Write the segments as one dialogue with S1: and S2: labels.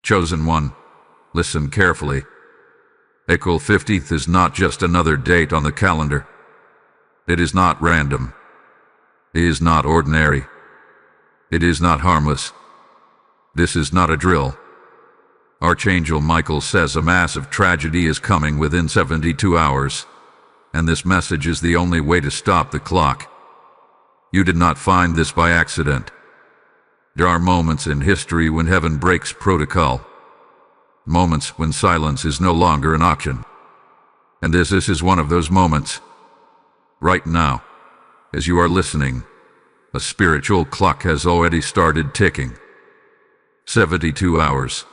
S1: Chosen one, listen carefully. April 15th is not just another date on the calendar. It is not random. It is not ordinary. It is not harmless. This is not a drill. Archangel Michael says a massive tragedy is coming within 72 hours, and this message is the only way to stop the clock. You did not find this by accident. There are moments in history when heaven breaks protocol. Moments when silence is no longer an option. And this is one of those moments. Right now, as you are listening, a spiritual clock has already started ticking. 72 hours.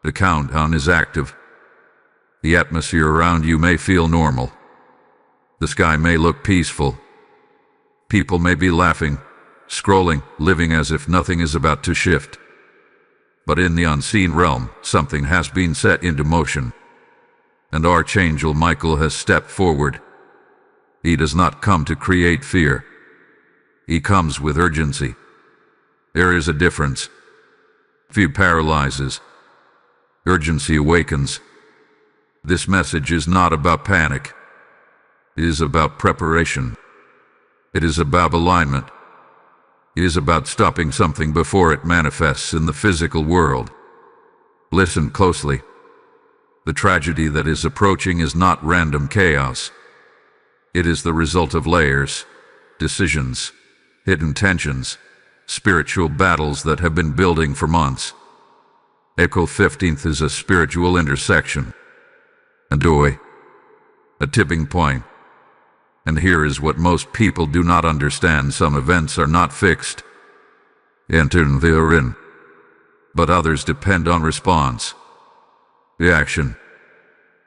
S1: The countdown is active. The atmosphere around you may feel normal. The sky may look peaceful. People may be laughing, scrolling, living as if nothing is about to shift. But in the unseen realm, something has been set into motion. And Archangel Michael has stepped forward. He does not come to create fear. He comes with urgency. There is a difference. Fear paralyzes. Urgency awakens. This message is not about panic. It is about preparation. It is about alignment. It is about stopping something before it manifests in the physical world. Listen closely. The tragedy that is approaching is not random chaos. It is the result of layers, decisions, hidden tensions, spiritual battles that have been building for months. April 15th is a spiritual intersection, a doorway, a tipping point. And here is what most people do not understand: some events are not fixed. Enter and they are in. But others depend on response, reaction,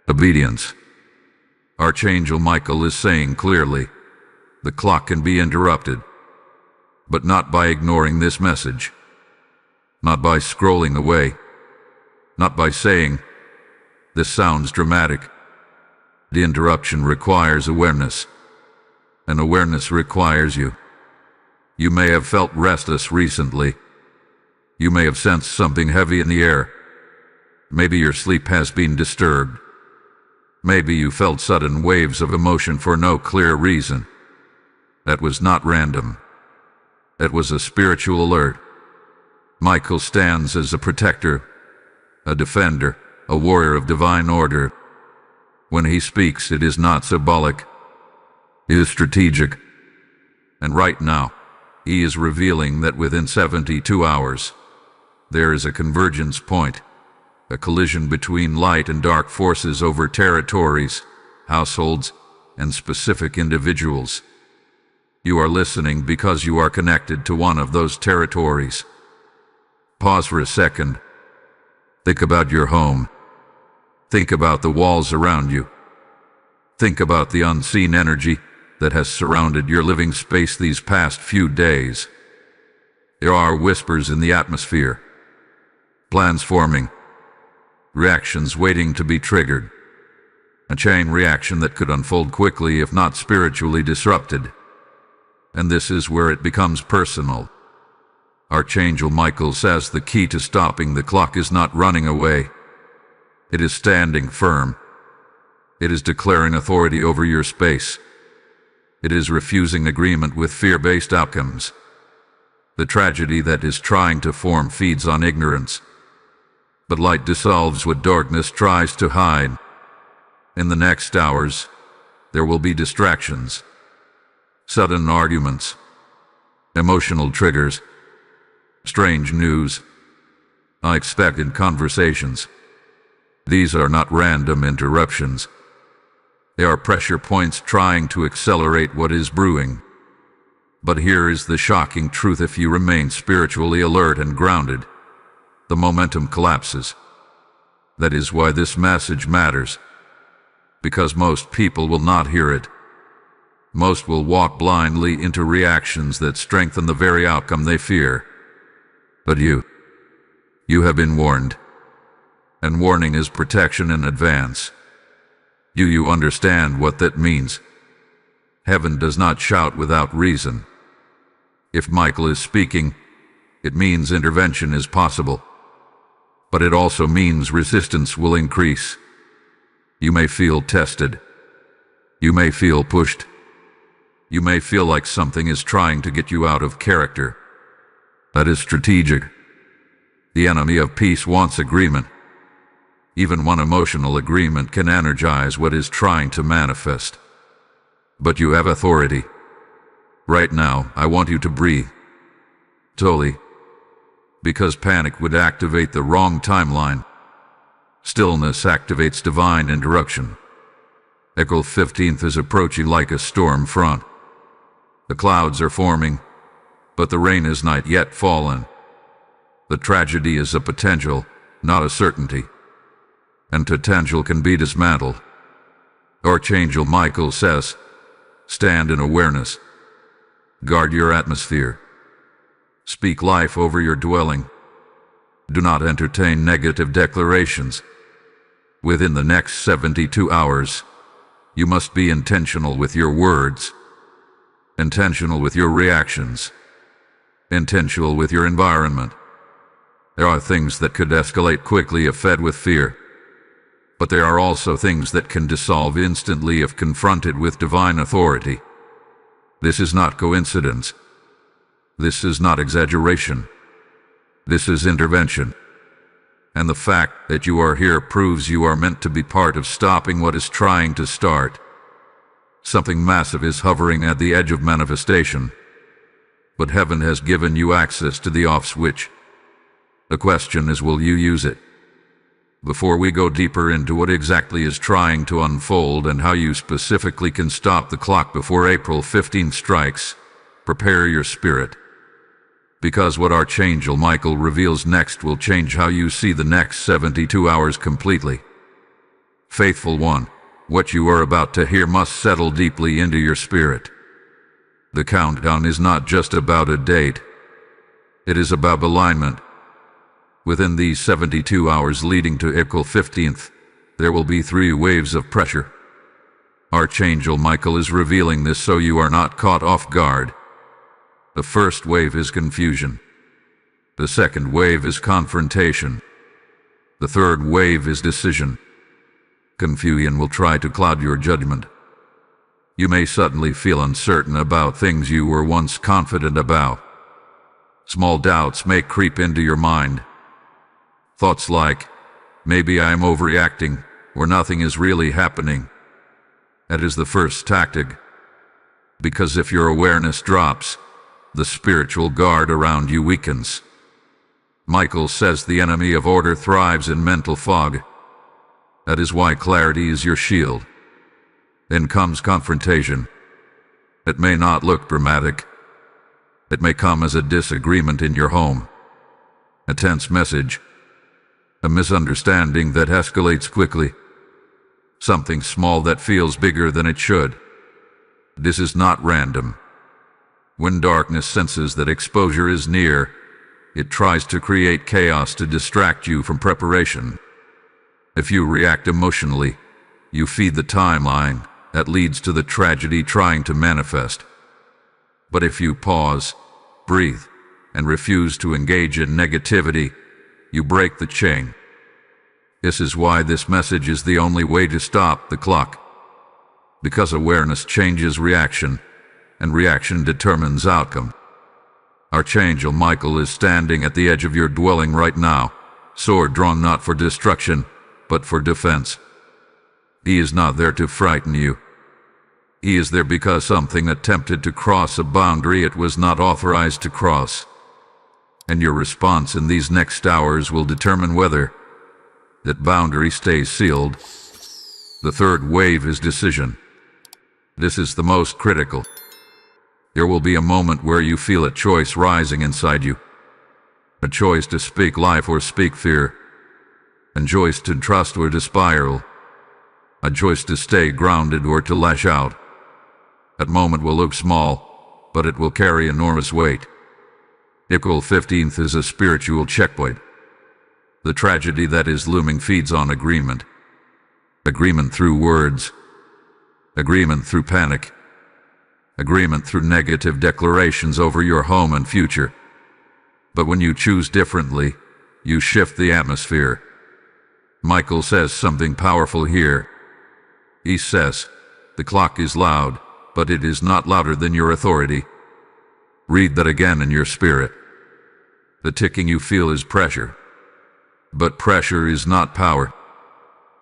S1: obedience. Archangel Michael is saying clearly, the clock can be interrupted, but not by ignoring this message, not by scrolling away, not by saying, this sounds dramatic. The interruption requires awareness, and awareness requires you. You may have felt restless recently. You may have sensed something heavy in the air. Maybe your sleep has been disturbed. Maybe you felt sudden waves of emotion for no clear reason. That was not random. That was a spiritual alert. Michael stands as a protector, a defender, a warrior of divine order. When he speaks, it is not symbolic. It is strategic. And right now, he is revealing that within 72 hours, there is a convergence point, a collision between light and dark forces over territories, households, and specific individuals. You are listening because you are connected to one of those territories. Pause for a second. Think about your home. Think about the walls around you. Think about the unseen energy that has surrounded your living space these past few days. There are whispers in the atmosphere, plans forming, reactions waiting to be triggered, a chain reaction that could unfold quickly if not spiritually disrupted. And this is where it becomes personal. Archangel Michael says the key to stopping the clock is not running away. It is standing firm. It is declaring authority over your space. It is refusing agreement with fear-based outcomes. The tragedy that is trying to form feeds on ignorance. But light dissolves what darkness tries to hide. In the next hours, there will be distractions, sudden arguments, emotional triggers, strange news, unexpected conversations. These are not random interruptions. They are pressure points trying to accelerate what is brewing. But here is the shocking truth: if you remain spiritually alert and grounded, the momentum collapses. That is why this message matters. Because most people will not hear it. Most will walk blindly into reactions that strengthen the very outcome they fear. But you have been warned. And warning is protection in advance. You understand what that means. Heaven does not shout without reason. If Michael is speaking, it means intervention is possible. but it also means resistance will increase. You may feel tested. You may feel pushed. You may feel like something is trying to get you out of character. That is strategic. The enemy of peace wants agreement. Even one emotional agreement can energize what is trying to manifest. But you have authority. Right now, I want you to breathe. Slowly. Because panic would activate the wrong timeline. Stillness activates divine interruption. April 15th is approaching like a storm front. The clouds are forming, but the rain has not yet fallen. The tragedy is a potential, not a certainty. And potential can be dismantled. Archangel Michael says, stand in awareness. Guard your atmosphere. Speak life over your dwelling. Do not entertain negative declarations. Within the next 72 hours, you must be intentional with your words, intentional with your reactions, intentional with your environment. There are things that could escalate quickly if fed with fear, but there are also things that can dissolve instantly if confronted with divine authority. This is not coincidence. This is not exaggeration. This is intervention. And the fact that you are here proves you are meant to be part of stopping what is trying to start. Something massive is hovering at the edge of manifestation, but heaven has given you access to the off switch. The question is, will you use it? Before we go deeper into what exactly is trying to unfold and how you specifically can stop the clock before April 15th strikes, prepare your spirit. Because what Archangel Michael reveals next will change how you see the next 72 hours completely. Faithful one, what you are about to hear must settle deeply into your spirit. The countdown is not just about a date. It is about alignment. Within these 72 hours leading to April 15th, there will be 3 waves of pressure. Archangel Michael is revealing this so you are not caught off guard. The first wave is confusion. The second wave is confrontation. The third wave is decision. Confusion will try to cloud your judgment. You may suddenly feel uncertain about things you were once confident about. Small doubts may creep into your mind. Thoughts like, maybe I am overreacting, or nothing is really happening. That is the first tactic. Because if your awareness drops, the spiritual guard around you weakens. Michael says the enemy of order thrives in mental fog. That is why clarity is your shield. Then comes confrontation. It may not look dramatic. It may come as a disagreement in your home, a tense message, a misunderstanding that escalates quickly, something small that feels bigger than it should. This is not random. When darkness senses that exposure is near, it tries to create chaos to distract you from preparation. If you react emotionally, you feed the timeline that leads to the tragedy trying to manifest. But if you pause, breathe, and refuse to engage in negativity, you break the chain. This is why this message is the only way to stop the clock. Because awareness changes reaction, and reaction determines outcome. Archangel Michael is standing at the edge of your dwelling right now, sword drawn not for destruction, but for defense. He is not there to frighten you. He is there because something attempted to cross a boundary it was not authorized to cross. And your response in these next hours will determine whether that boundary stays sealed. The third wave is decision. This is the most critical. There will be a moment where you feel a choice rising inside you. A choice to speak life or speak fear. A choice to trust or to spiral. A choice to stay grounded or to lash out. That moment will look small, but it will carry enormous weight. April 15th is a spiritual checkpoint. The tragedy that is looming feeds on agreement. Agreement through words. Agreement through panic. Agreement through negative declarations over your home and future. But when you choose differently, you shift the atmosphere. Michael says something powerful here. He says, the clock is loud, but it is not louder than your authority. Read that again in your spirit. The ticking you feel is pressure. But pressure is not power.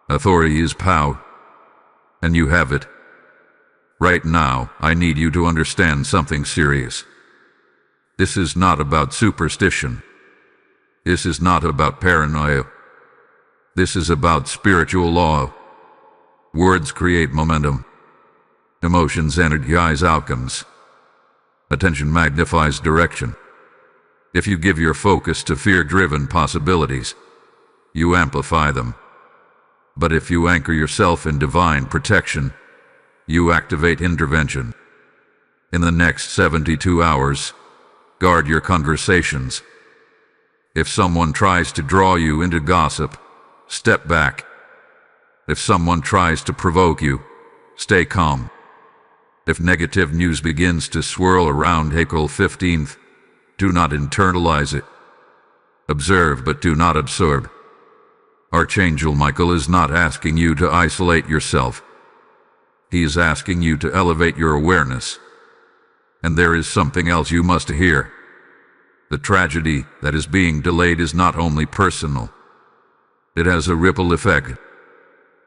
S1: Authority is power. And you have it. Right now, I need you to understand something serious. This is not about superstition. This is not about paranoia. This is about spiritual law. Words create momentum. Emotions energize outcomes. Attention magnifies direction. If you give your focus to fear-driven possibilities, you amplify them. But if you anchor yourself in divine protection, you activate intervention. In the next 72 hours, guard your conversations. If someone tries to draw you into gossip, step back. If someone tries to provoke you, stay calm. If negative news begins to swirl around April 15th, do not internalize it. Observe but do not absorb. Archangel Michael is not asking you to isolate yourself. He is asking you to elevate your awareness. And there is something else you must hear. The tragedy that is being delayed is not only personal. It has a ripple effect.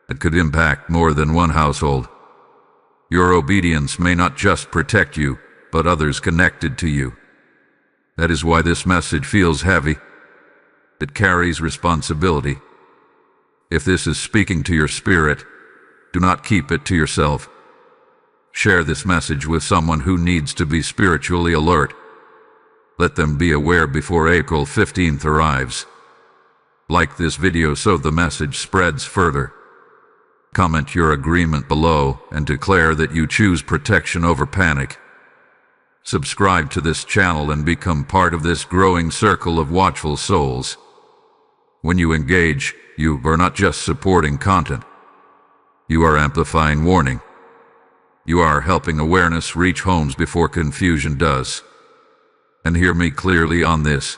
S1: It could impact more than one household. Your obedience may not just protect you, but others connected to you. That is why this message feels heavy. It carries responsibility. If this is speaking to your spirit, do not keep it to yourself. Share this message with someone who needs to be spiritually alert. Let them be aware before April 15th arrives. Like this video so the message spreads further. Comment your agreement below and declare that you choose protection over panic. Subscribe to this channel and become part of this growing circle of watchful souls. When you engage, you are not just supporting content. You are amplifying warning. You are helping awareness reach homes before confusion does. And hear me clearly on this.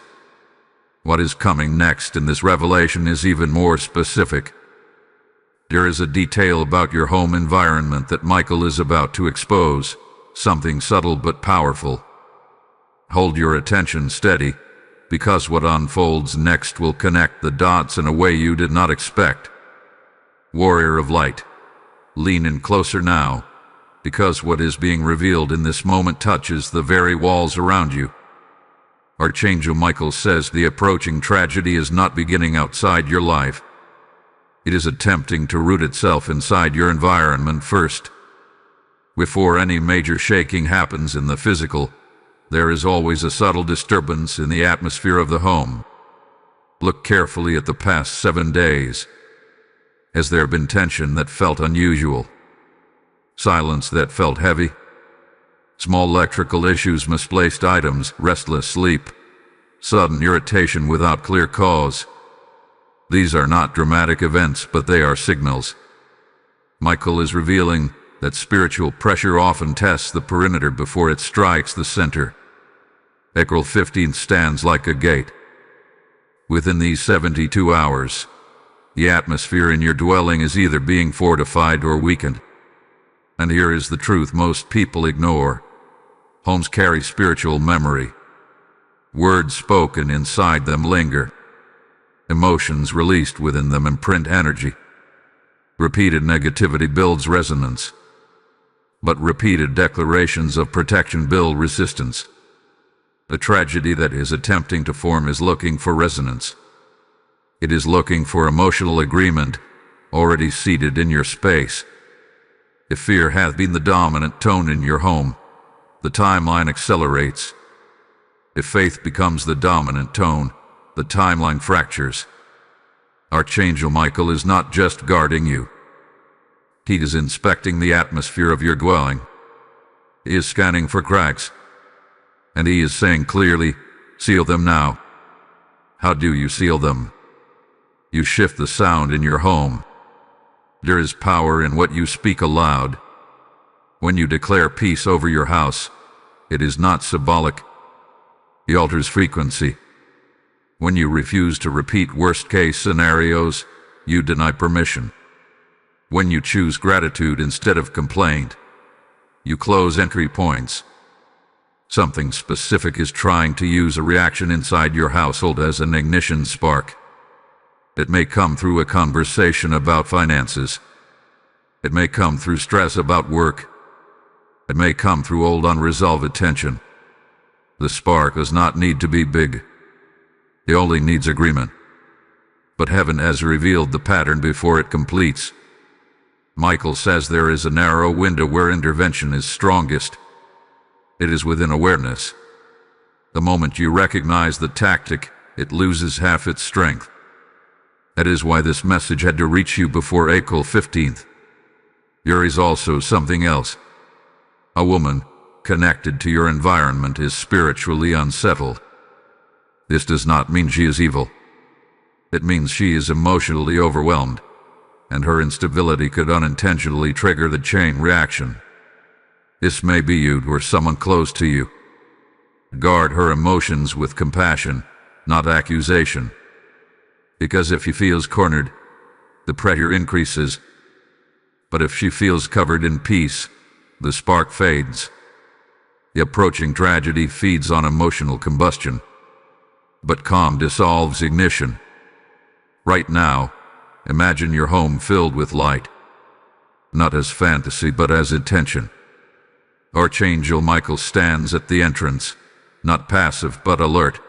S1: What is coming next in this revelation is even more specific. There is a detail about your home environment that Michael is about to expose, something subtle but powerful. Hold your attention steady, because what unfolds next will connect the dots in a way you did not expect. Warrior of light, lean in closer now, because what is being revealed in this moment touches the very walls around you. Archangel Michael says the approaching tragedy is not beginning outside your life. It is attempting to root itself inside your environment first. Before any major shaking happens in the physical, there is always a subtle disturbance in the atmosphere of the home. Look carefully at the past 7 days. Has there been tension that felt unusual? Silence that felt heavy? Small electrical issues, misplaced items, restless sleep, sudden irritation without clear cause. These are not dramatic events, but they are signals. Michael is revealing that spiritual pressure often tests the perimeter before it strikes the center. April 15th stands like a gate. Within these 72 hours, the atmosphere in your dwelling is either being fortified or weakened. And here is the truth most people ignore. Homes carry spiritual memory. Words spoken inside them linger. Emotions released within them imprint energy. Repeated negativity builds resonance. But repeated declarations of protection build resistance. The tragedy that is attempting to form is looking for resonance. It is looking for emotional agreement, already seated in your space. If fear hath been the dominant tone in your home, the timeline accelerates. If faith becomes the dominant tone, the timeline fractures. Archangel Michael is not just guarding you. He is inspecting the atmosphere of your dwelling. He is scanning for cracks. And he is saying clearly, seal them now. How do you seal them? You shift the sound in your home. There is power in what you speak aloud. When you declare peace over your house, it is not symbolic. It alters frequency. When you refuse to repeat worst-case scenarios, you deny permission. When you choose gratitude instead of complaint, you close entry points. Something specific is trying to use a reaction inside your household as an ignition spark. It may come through a conversation about finances. It may come through stress about work. It may come through old unresolved tension. The spark does not need to be big. It only needs agreement. But heaven has revealed the pattern before it completes. Michael says there is a narrow window where intervention is strongest. It is within awareness. The moment you recognize the tactic, it loses half its strength. That is why this message had to reach you before April 15th. There is also something else. A woman, connected to your environment, is spiritually unsettled. This does not mean she is evil. It means she is emotionally overwhelmed, and her instability could unintentionally trigger the chain reaction. This may be you or someone close to you. Guard her emotions with compassion, not accusation. Because if she feels cornered, the pressure increases. But if she feels covered in peace, the spark fades. The approaching tragedy feeds on emotional combustion, but calm dissolves ignition. Right now, imagine your home filled with light, not as fantasy but as intention. Archangel Michael stands at the entrance, not passive but alert.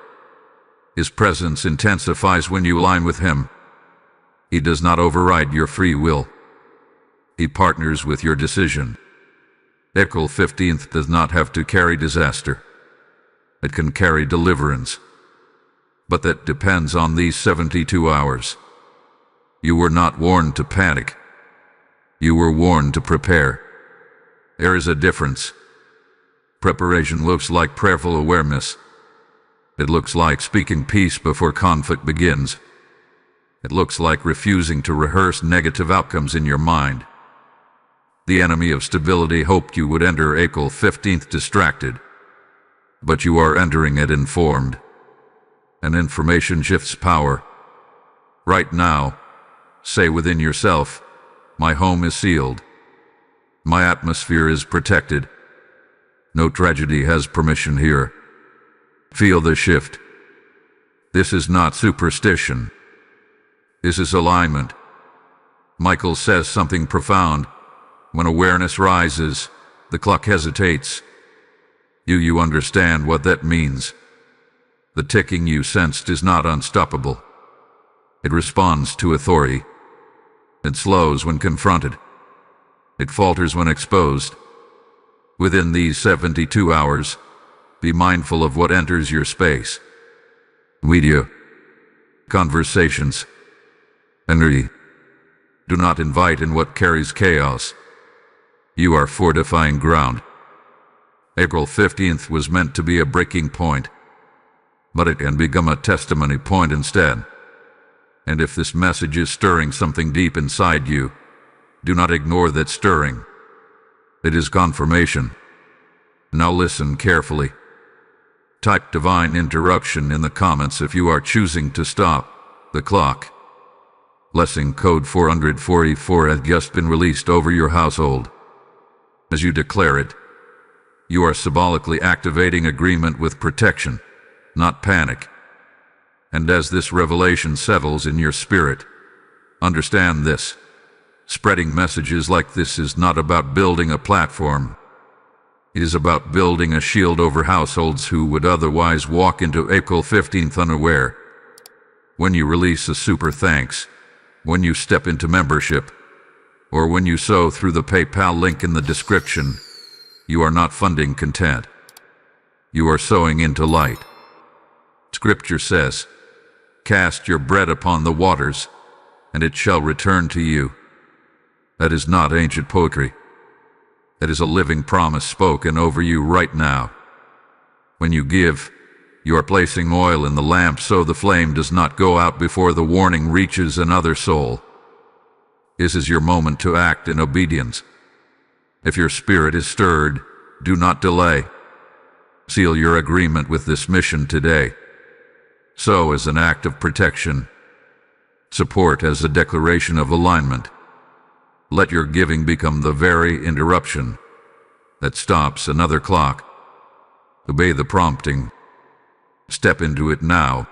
S1: His presence intensifies when you align with him. He does not override your free will. He partners with your decision. April 15th does not have to carry disaster. It can carry deliverance. But that depends on these 72 hours. You were not warned to panic. You were warned to prepare. There is a difference. Preparation looks like prayerful awareness. It looks like speaking peace before conflict begins. It looks like refusing to rehearse negative outcomes in your mind. The enemy of stability hoped you would enter April 15th distracted. But you are entering it informed. And information shifts power. Right now, say within yourself, my home is sealed. My atmosphere is protected. No tragedy has permission here. Feel the shift. This is not superstition. This is alignment. Michael says something profound. When awareness rises, the clock hesitates. You understand what that means. The ticking you sensed is not unstoppable. It responds to authority. It slows when confronted. It falters when exposed. Within these 72 hours, be mindful of what enters your space. Media, conversations, energy. Do not invite in what carries chaos. You are fortifying ground. April 15th was meant to be a breaking point, but it can become a testimony point instead. And if this message is stirring something deep inside you, do not ignore that stirring. It is confirmation. Now listen carefully. Type divine interruption in the comments if you are choosing to stop the clock. Blessing code 444 has just been released over your household. As you declare it, you are symbolically activating agreement with protection, not panic. And as this revelation settles in your spirit, understand this. Spreading messages like this is not about building a platform. It is about building a shield over households who would otherwise walk into April 15th unaware. When you release a super thanks, when you step into membership, or when you sow through the PayPal link in the description, you are not funding content. You are sowing into light. Scripture says, cast your bread upon the waters, and it shall return to you. That is not ancient poetry. That is a living promise spoken over you right now. When you give, you are placing oil in the lamp so the flame does not go out before the warning reaches another soul. This is your moment to act in obedience. If your spirit is stirred, do not delay. Seal your agreement with this mission today. sow as an act of protection, support as a declaration of alignment. Let your giving become the very interruption that stops another clock. Obey the prompting. Step into it now.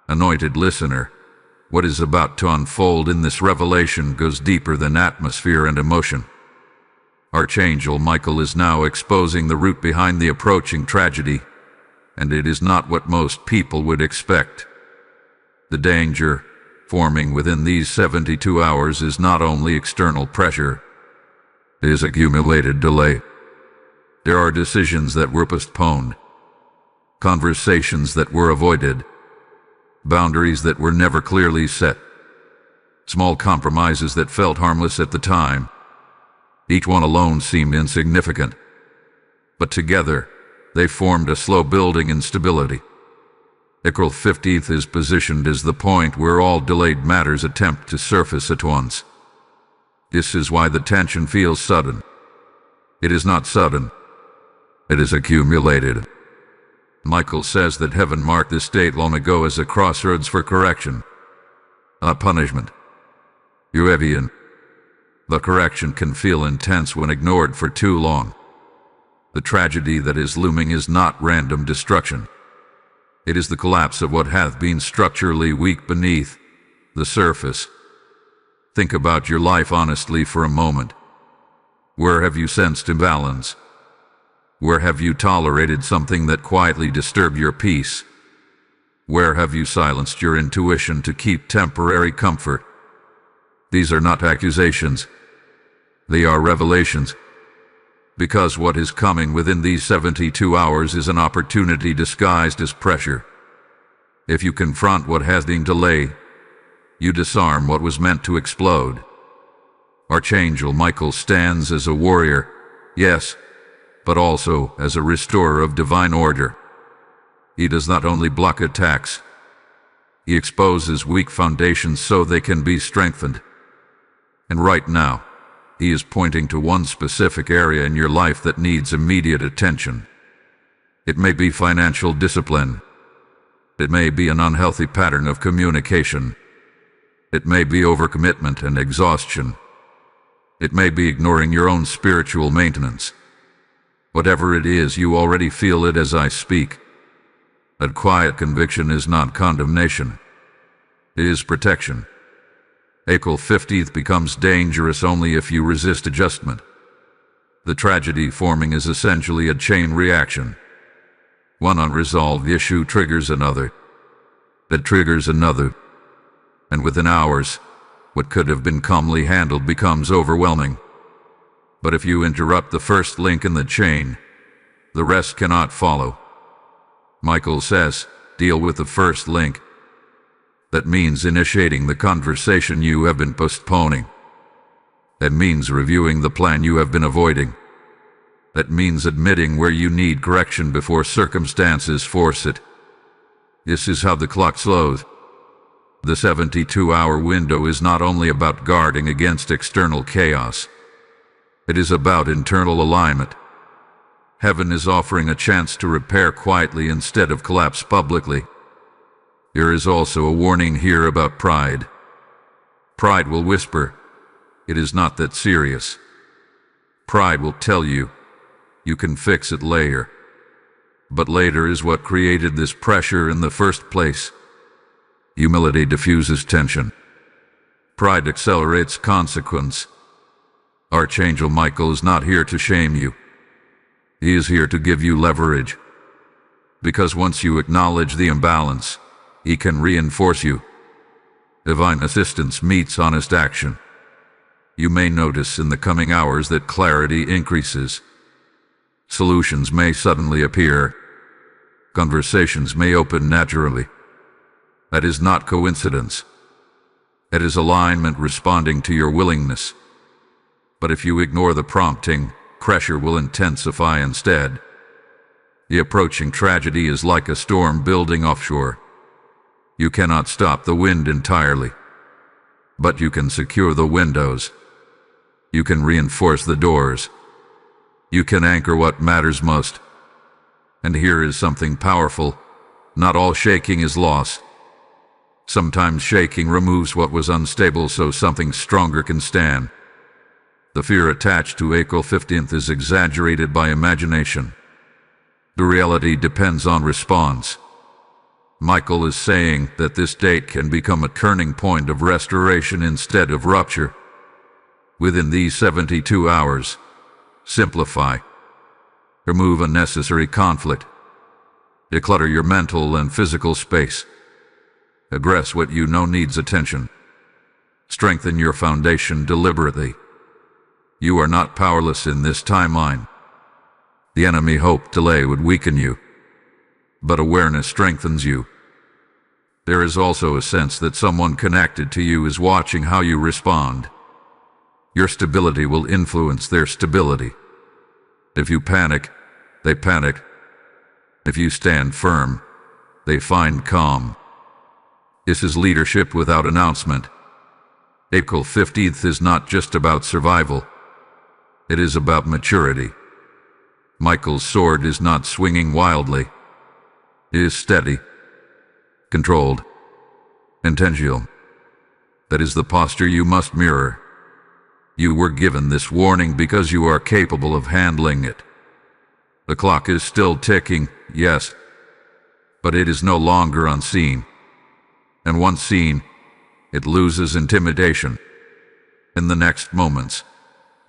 S1: Anointed listener, what is about to unfold in this revelation goes deeper than atmosphere and emotion. Archangel Michael is now exposing the root behind the approaching tragedy, and it is not what most people would expect. The danger forming within these 72 hours is not only external pressure, it is accumulated delay. There are decisions that were postponed, conversations that were avoided, boundaries that were never clearly set, small compromises that felt harmless at the time. Each one alone seemed insignificant, but together they formed a slow-building instability. April 15th is positioned as the point where all delayed matters attempt to surface at once. This is why the tension feels sudden. It is not sudden. It is accumulated. Michael says that heaven marked this date long ago as a crossroads for correction, not punishment. Uevian. The correction can feel intense when ignored for too long. The tragedy that is looming is not random destruction. It is the collapse of what hath been structurally weak beneath the surface. Think about your life honestly for a moment. Where have you sensed imbalance? Where have you tolerated something that quietly disturbed your peace? Where have you silenced your intuition to keep temporary comfort? These are not accusations. They are revelations. Because what is coming within these 72 hours is an opportunity disguised as pressure. If you confront what has been delayed, you disarm what was meant to explode. Archangel Michael stands as a warrior, yes, but also as a restorer of divine order. He does not only block attacks, he exposes weak foundations so they can be strengthened. And right now, he is pointing to one specific area in your life that needs immediate attention. It may be financial discipline. It may be an unhealthy pattern of communication. It may be overcommitment and exhaustion. It may be ignoring your own spiritual maintenance. Whatever it is, you already feel it as I speak. That quiet conviction is not condemnation. It is protection. April 15th becomes dangerous only if you resist adjustment. The tragedy forming is essentially a chain reaction. One unresolved issue triggers another. That triggers another. And within hours, what could have been calmly handled becomes overwhelming. But if you interrupt the first link in the chain, the rest cannot follow. Michael says, deal with the first link. That means initiating the conversation you have been postponing. That means reviewing the plan you have been avoiding. That means admitting where you need correction before circumstances force it. This is how the clock slows. The 72-hour window is not only about guarding against external chaos. It is about internal alignment. Heaven is offering a chance to repair quietly instead of collapse publicly. There is also a warning here about pride. Pride will whisper, "It is not that serious." Pride will tell you, "You can fix it later." But later is what created this pressure in the first place. Humility diffuses tension. Pride accelerates consequence. Archangel Michael is not here to shame you. He is here to give you leverage. Because once you acknowledge the imbalance, he can reinforce you. Divine assistance meets honest action. You may notice in the coming hours that clarity increases. Solutions may suddenly appear. Conversations may open naturally. That is not coincidence. It is alignment responding to your willingness. But if you ignore the prompting, pressure will intensify instead. The approaching tragedy is like a storm building offshore. You cannot stop the wind entirely, but you can secure the windows. You can reinforce the doors. You can anchor what matters most. And here is something powerful. Not all shaking is loss. Sometimes shaking removes what was unstable so something stronger can stand. The fear attached to April 15th is exaggerated by imagination. The reality depends on response. Michael is saying that this date can become a turning point of restoration instead of rupture. Within these 72 hours, simplify. Remove unnecessary conflict. Declutter your mental and physical space. Address what you know needs attention. Strengthen your foundation deliberately. You are not powerless in this timeline. The enemy hoped delay would weaken you, but awareness strengthens you. There is also a sense that someone connected to you is watching how you respond. Your stability will influence their stability. If you panic, they panic. If you stand firm, they find calm. This is leadership without announcement. April 15th is not just about survival. It is about maturity. Michael's sword is not swinging wildly. It is steady, controlled, intentional. That is the posture you must mirror. You were given this warning because you are capable of handling it. The clock is still ticking, yes, but it is no longer unseen. And once seen, it loses intimidation. In the next moments,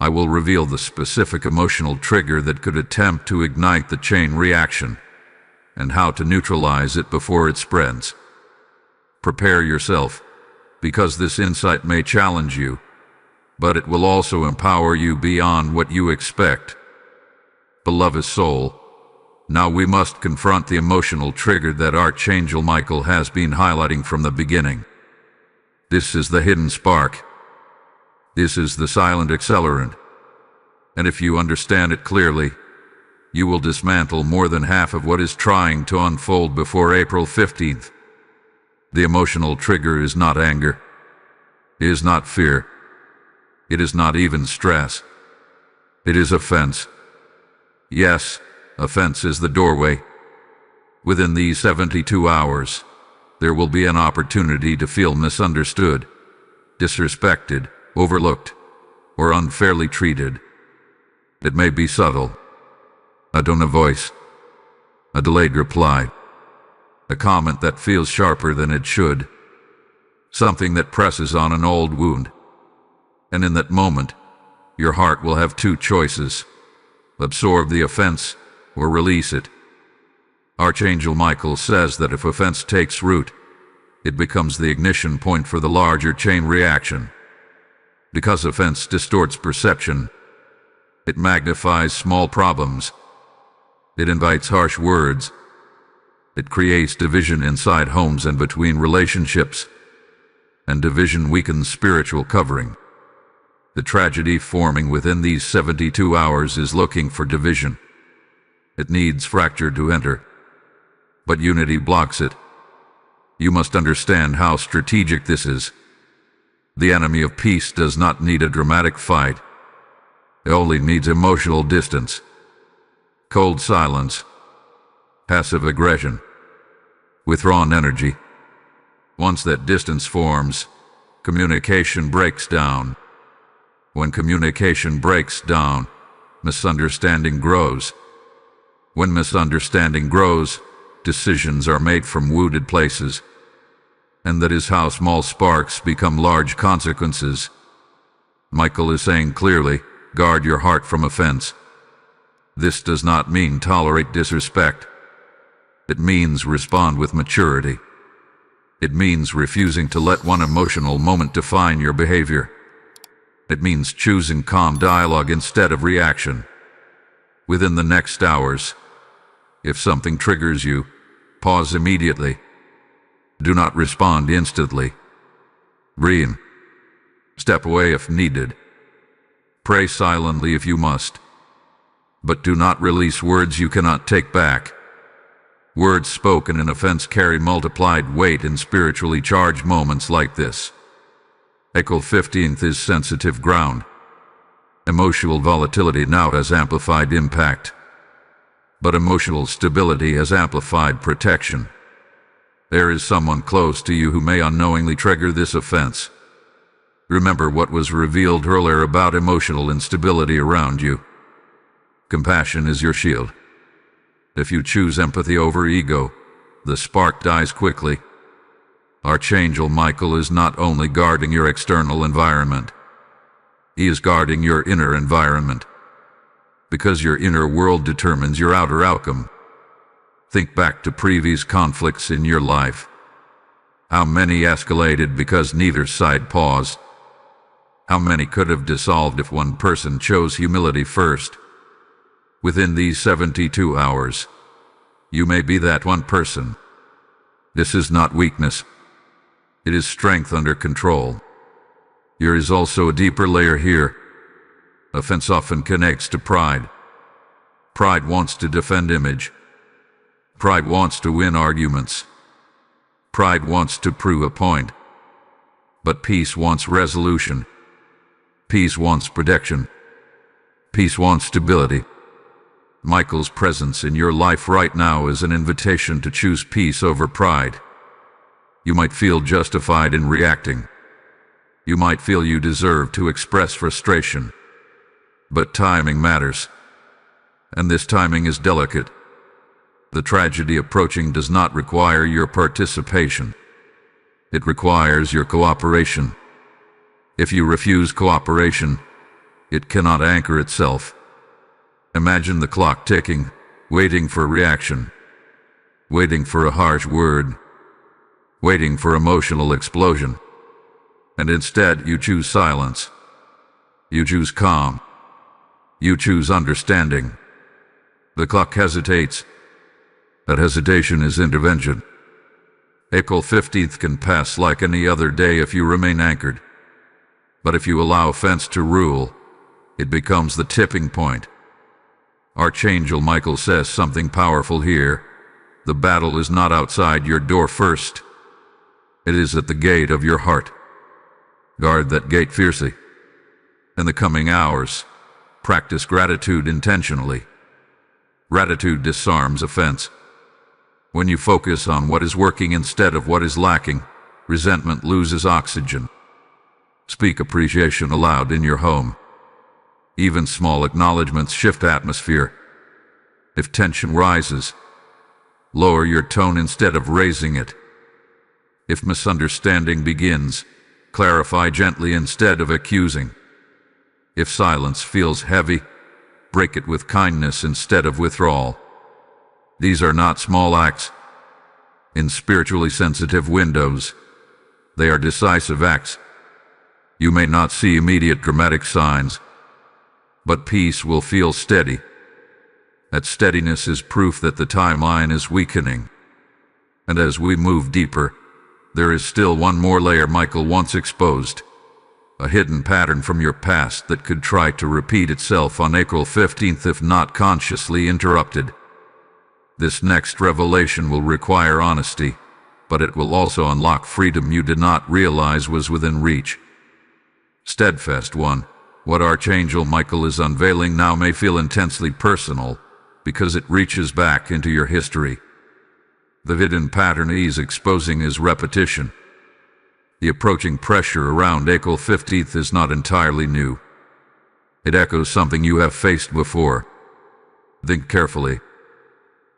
S1: I will reveal the specific emotional trigger that could attempt to ignite the chain reaction, and how to neutralize it before it spreads. Prepare yourself, because this insight may challenge you, but it will also empower you beyond what you expect. Beloved soul, now we must confront the emotional trigger that Archangel Michael has been highlighting from the beginning. This is the hidden spark. This is the silent accelerant. And if you understand it clearly, you will dismantle more than half of what is trying to unfold before April 15th. The emotional trigger is not anger. It is not fear. It is not even stress. It is offense. Yes, offense is the doorway. Within these 72 hours, there will be an opportunity to feel misunderstood, disrespected, overlooked, or unfairly treated. It may be subtle. A tone of voice, a delayed reply, a comment that feels sharper than it should, something that presses on an old wound. And in that moment, your heart will have two choices: absorb the offense or release it. Archangel Michael says that if offense takes root, it becomes the ignition point for the larger chain reaction. Because offense distorts perception, it magnifies small problems. It invites harsh words. It creates division inside homes and between relationships. And division weakens spiritual covering. The tragedy forming within these 72 hours is looking for division. It needs fracture to enter. But unity blocks it. You must understand how strategic this is. The enemy of peace does not need a dramatic fight. It only needs emotional distance. Cold silence. Passive aggression. Withdrawn energy. Once that distance forms, communication breaks down. When communication breaks down, misunderstanding grows. When misunderstanding grows, decisions are made from wounded places. And that is how small sparks become large consequences. Michael is saying clearly, guard your heart from offense. This does not mean tolerate disrespect. It means respond with maturity. It means refusing to let one emotional moment define your behavior. It means choosing calm dialogue instead of reaction. Within the next hours, if something triggers you, pause immediately. Do not respond instantly. Breathe. Step away if needed. Pray silently if you must. But do not release words you cannot take back. Words spoken in offense carry multiplied weight in spiritually charged moments like this. April 15th is sensitive ground. Emotional volatility now has amplified impact. But emotional stability has amplified protection. There is someone close to you who may unknowingly trigger this offense. Remember what was revealed earlier about emotional instability around you. Compassion is your shield. If you choose empathy over ego, the spark dies quickly. Archangel Michael is not only guarding your external environment, he is guarding your inner environment. Because your inner world determines your outer outcome. Think back to previous conflicts in your life. How many escalated because neither side paused? How many could have dissolved if one person chose humility first? Within these 72 hours, you may be that one person. This is not weakness. It is strength under control. There is also a deeper layer here. Offense often connects to pride. Pride wants to defend image. Pride wants to win arguments. Pride wants to prove a point. But peace wants resolution. Peace wants protection. Peace wants stability. Michael's presence in your life right now is an invitation to choose peace over pride. You might feel justified in reacting. You might feel you deserve to express frustration. But timing matters. And this timing is delicate. The tragedy approaching does not require your participation. It requires your cooperation. If you refuse cooperation, it cannot anchor itself. Imagine the clock ticking, waiting for reaction, waiting for a harsh word, waiting for emotional explosion. And instead you choose silence. You choose calm. You choose understanding. The clock hesitates. That hesitation is intervention. April 15th can pass like any other day if you remain anchored. But if you allow offense to rule, it becomes the tipping point. Archangel Michael says something powerful here. The battle is not outside your door first. It is at the gate of your heart. Guard that gate fiercely. In the coming hours, practice gratitude intentionally. Gratitude disarms offense. When you focus on what is working instead of what is lacking, resentment loses oxygen. Speak appreciation aloud in your home. Even small acknowledgments shift atmosphere. If tension rises, lower your tone instead of raising it. If misunderstanding begins, clarify gently instead of accusing. If silence feels heavy, break it with kindness instead of withdrawal. These are not small acts. In spiritually sensitive windows, they are decisive acts. You may not see immediate dramatic signs, but peace will feel steady. That steadiness is proof that the timeline is weakening. And as we move deeper, there is still one more layer Michael once exposed. A hidden pattern from your past that could try to repeat itself on April 15th if not consciously interrupted. This next revelation will require honesty, but it will also unlock freedom you did not realize was within reach. Steadfast one, what Archangel Michael is unveiling now may feel intensely personal, because it reaches back into your history. The hidden pattern he's exposing is repetition. The approaching pressure around April 15th is not entirely new. It echoes something you have faced before. Think carefully.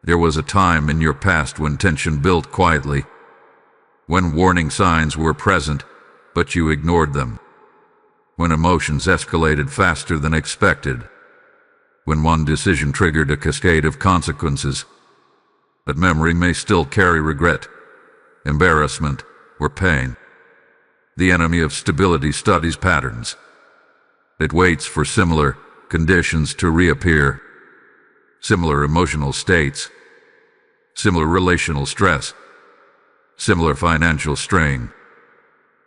S1: There was a time in your past when tension built quietly, when warning signs were present, but you ignored them, when emotions escalated faster than expected, when one decision triggered a cascade of consequences. That memory may still carry regret, embarrassment, or pain. The enemy of stability studies patterns. It waits for similar conditions to reappear, similar emotional states, similar relational stress, similar financial strain.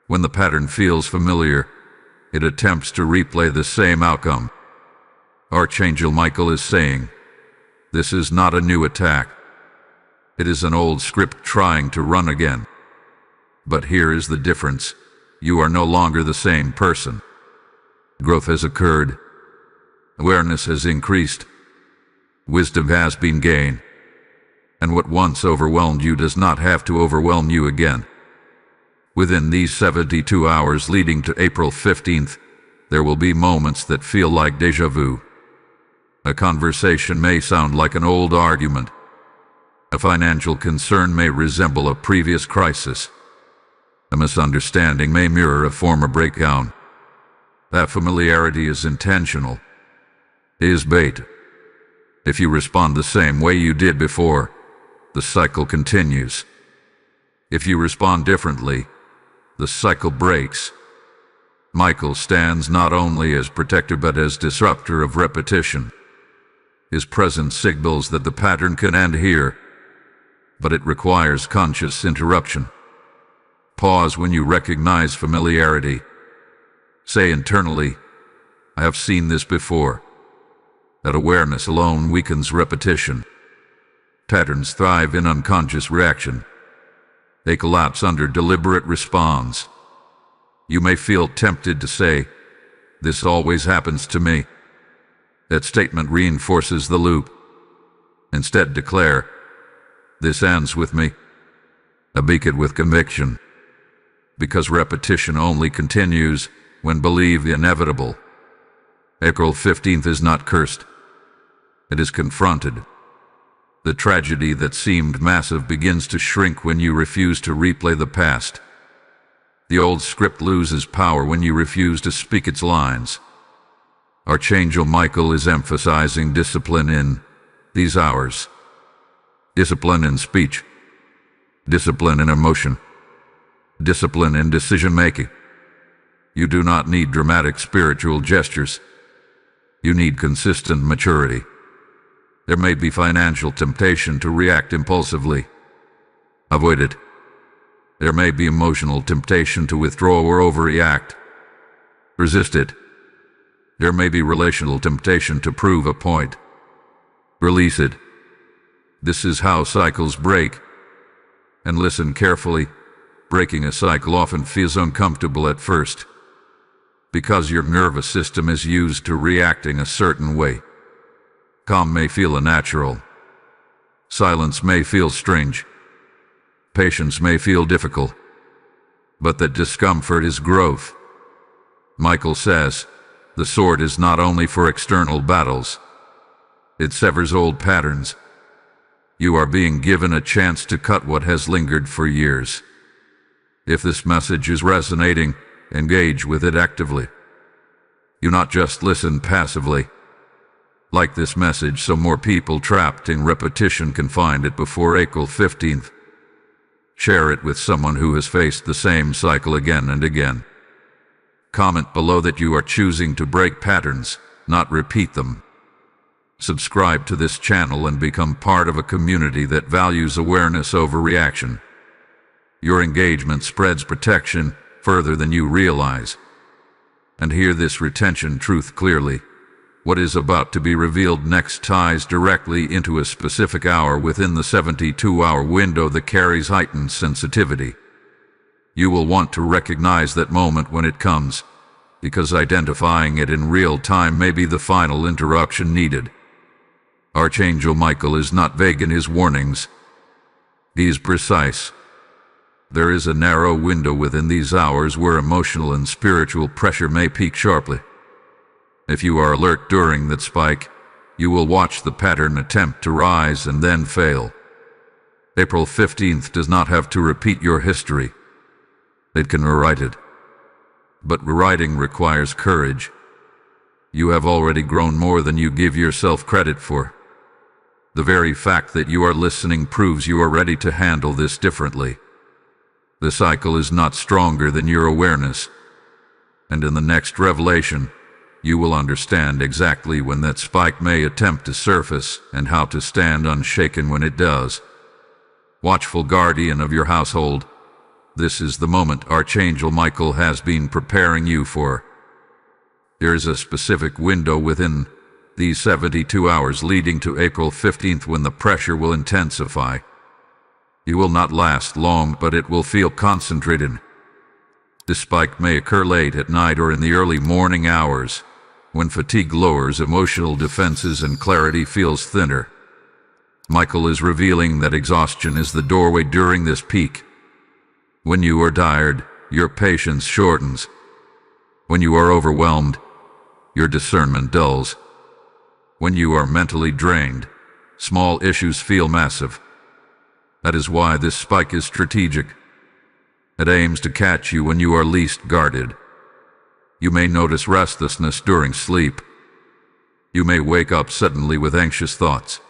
S1: When the pattern feels familiar, it attempts to replay the same outcome. Archangel Michael is saying, this is not a new attack. It is an old script trying to run again. But here is the difference. You are no longer the same person. Growth has occurred. Awareness has increased. Wisdom has been gained. and what once overwhelmed you does not have to overwhelm you again. Within these 72 hours leading to April 15th, there will be moments that feel like déjà vu. A conversation may sound like an old argument. A financial concern may resemble a previous crisis. A misunderstanding may mirror a former breakdown. That familiarity is intentional. It is bait. If you respond the same way you did before, the cycle continues. If you respond differently, the cycle breaks. Michael stands not only as protector but as disruptor of repetition. His presence signals that the pattern can end here, but it requires conscious interruption. Pause when you recognize familiarity. Say internally, "I have seen this before." That awareness alone weakens repetition. Patterns thrive in unconscious reaction. They collapse under deliberate response. You may feel tempted to say, "This always happens to me." That statement reinforces the loop. Instead declare, "This ends with me." Speak it with conviction. Because repetition only continues when believed inevitable. April 15th is not cursed. It is confronted. The tragedy that seemed massive begins to shrink when you refuse to replay the past. The old script loses power when you refuse to speak its lines. Archangel Michael is emphasizing discipline in these hours. Discipline in speech. Discipline in emotion. Discipline in decision-making. You do not need dramatic spiritual gestures. You need consistent maturity. There may be financial temptation to react impulsively. Avoid it. There may be emotional temptation to withdraw or overreact. Resist it. There may be relational temptation to prove a point. Release it. This is how cycles break. And listen carefully. Breaking a cycle often feels uncomfortable at first, because your nervous system is used to reacting a certain way. Calm may feel unnatural. Silence may feel strange. Patience may feel difficult. But that discomfort is growth. Michael says, the sword is not only for external battles. It severs old patterns. You are being given a chance to cut what has lingered for years. If this message is resonating, engage with it actively. You not just listen passively. Like this message so more people trapped in repetition can find it before April 15th. Share it with someone who has faced the same cycle again and again. Comment below that you are choosing to break patterns, not repeat them. Subscribe to this channel and become part of a community that values awareness over reaction. Your engagement spreads protection further than you realize. And hear this retention truth clearly. What is about to be revealed next ties directly into a specific hour within the 72-hour window that carries heightened sensitivity. You will want to recognize that moment when it comes, because identifying it in real time may be the final interruption needed. Archangel Michael is not vague in his warnings. He is precise. There is a narrow window within these hours where emotional and spiritual pressure may peak sharply. If you are alert during that spike, you will watch the pattern attempt to rise and then fail. April 15th does not have to repeat your history. It can rewrite it. But rewriting requires courage. You have already grown more than you give yourself credit for. The very fact that you are listening proves you are ready to handle this differently. The cycle is not stronger than your awareness. And in the next revelation, you will understand exactly when that spike may attempt to surface and how to stand unshaken when it does. Watchful guardian of your household, this is the moment Archangel Michael has been preparing you for. There is a specific window within these 72 hours leading to April 15th when the pressure will intensify. It will not last long, but it will feel concentrated. This spike may occur late at night or in the early morning hours, when fatigue lowers emotional defenses and clarity feels thinner. Michael is revealing that exhaustion is the doorway during this peak. When you are tired, your patience shortens. When you are overwhelmed, your discernment dulls. When you are mentally drained, small issues feel massive. That is why this spike is strategic. It aims to catch you when you are least guarded. You may notice restlessness during sleep. You may wake up suddenly with anxious thoughts.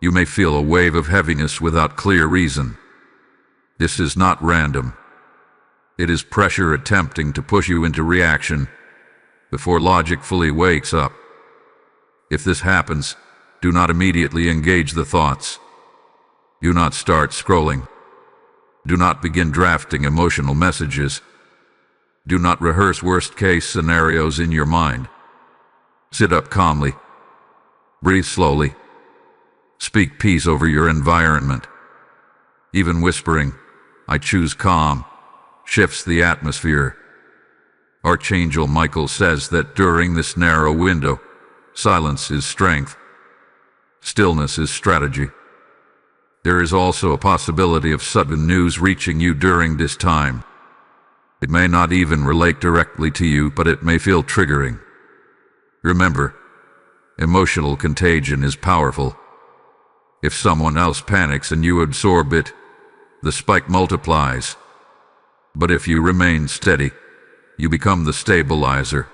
S1: You may feel a wave of heaviness without clear reason. This is not random. It is pressure attempting to push you into reaction before logic fully wakes up. If this happens, do not immediately engage the thoughts. Do not start scrolling. Do not begin drafting emotional messages. Do not rehearse worst-case scenarios in your mind. Sit up calmly. Breathe slowly. Speak peace over your environment. Even whispering, "I choose calm," shifts the atmosphere. Archangel Michael says that during this narrow window, silence is strength. Stillness is strategy. There is also a possibility of sudden news reaching you during this time. It may not even relate directly to you, but it may feel triggering. Remember, emotional contagion is powerful. If someone else panics and you absorb it, the spike multiplies. But if you remain steady, you become the stabilizer.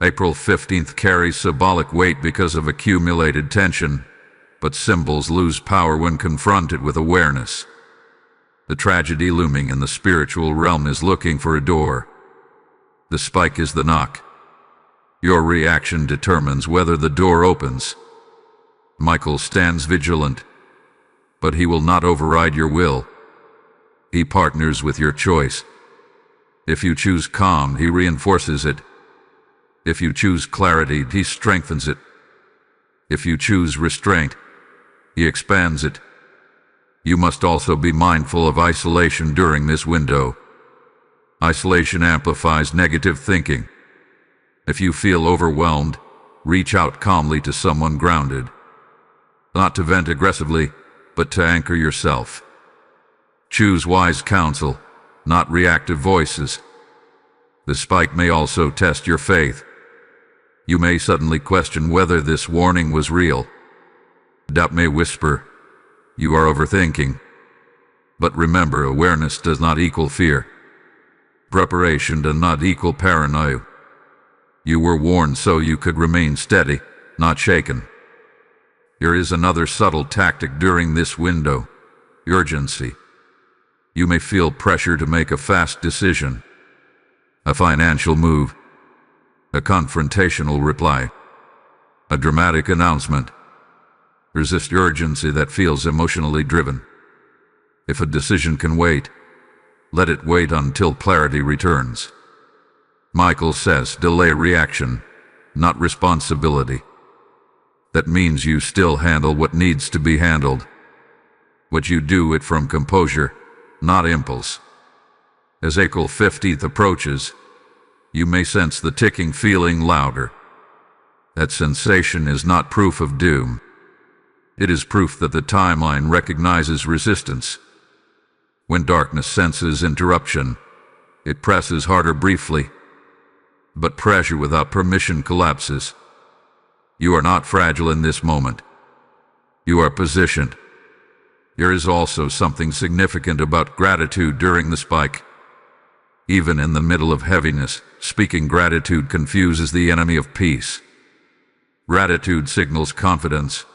S1: April 15th carries symbolic weight because of accumulated tension, but symbols lose power when confronted with awareness. The tragedy looming in the spiritual realm is looking for a door. The spike is the knock. Your reaction determines whether the door opens. Michael stands vigilant, but he will not override your will. He partners with your choice. If you choose calm, he reinforces it. If you choose clarity, he strengthens it. If you choose restraint, he expands it. You must also be mindful of isolation during this window. Isolation amplifies negative thinking. If you feel overwhelmed, reach out calmly to someone grounded. Not to vent aggressively, but to anchor yourself. Choose wise counsel, not reactive voices. The spike may also test your faith. You may suddenly question whether this warning was real. Doubt may whisper, "You are overthinking." But remember, awareness does not equal fear. Preparation does not equal paranoia. You were warned so you could remain steady, not shaken. There is another subtle tactic during this window: urgency. You may feel pressure to make a fast decision, a financial move, a confrontational reply, a dramatic announcement. Resist urgency that feels emotionally driven. If a decision can wait, let it wait until clarity returns. Michael says delay reaction, not responsibility. That means you still handle what needs to be handled, but you do it from composure, not impulse. As April 15th approaches, you may sense the ticking feeling louder. That sensation is not proof of doom. It is proof that the timeline recognizes resistance. When darkness senses interruption, it presses harder briefly, but pressure without permission collapses. You are not fragile in this moment. You are positioned. There is also something significant about gratitude during the spike. Even in the middle of heaviness, speaking gratitude confuses the enemy of peace. Gratitude signals confidence.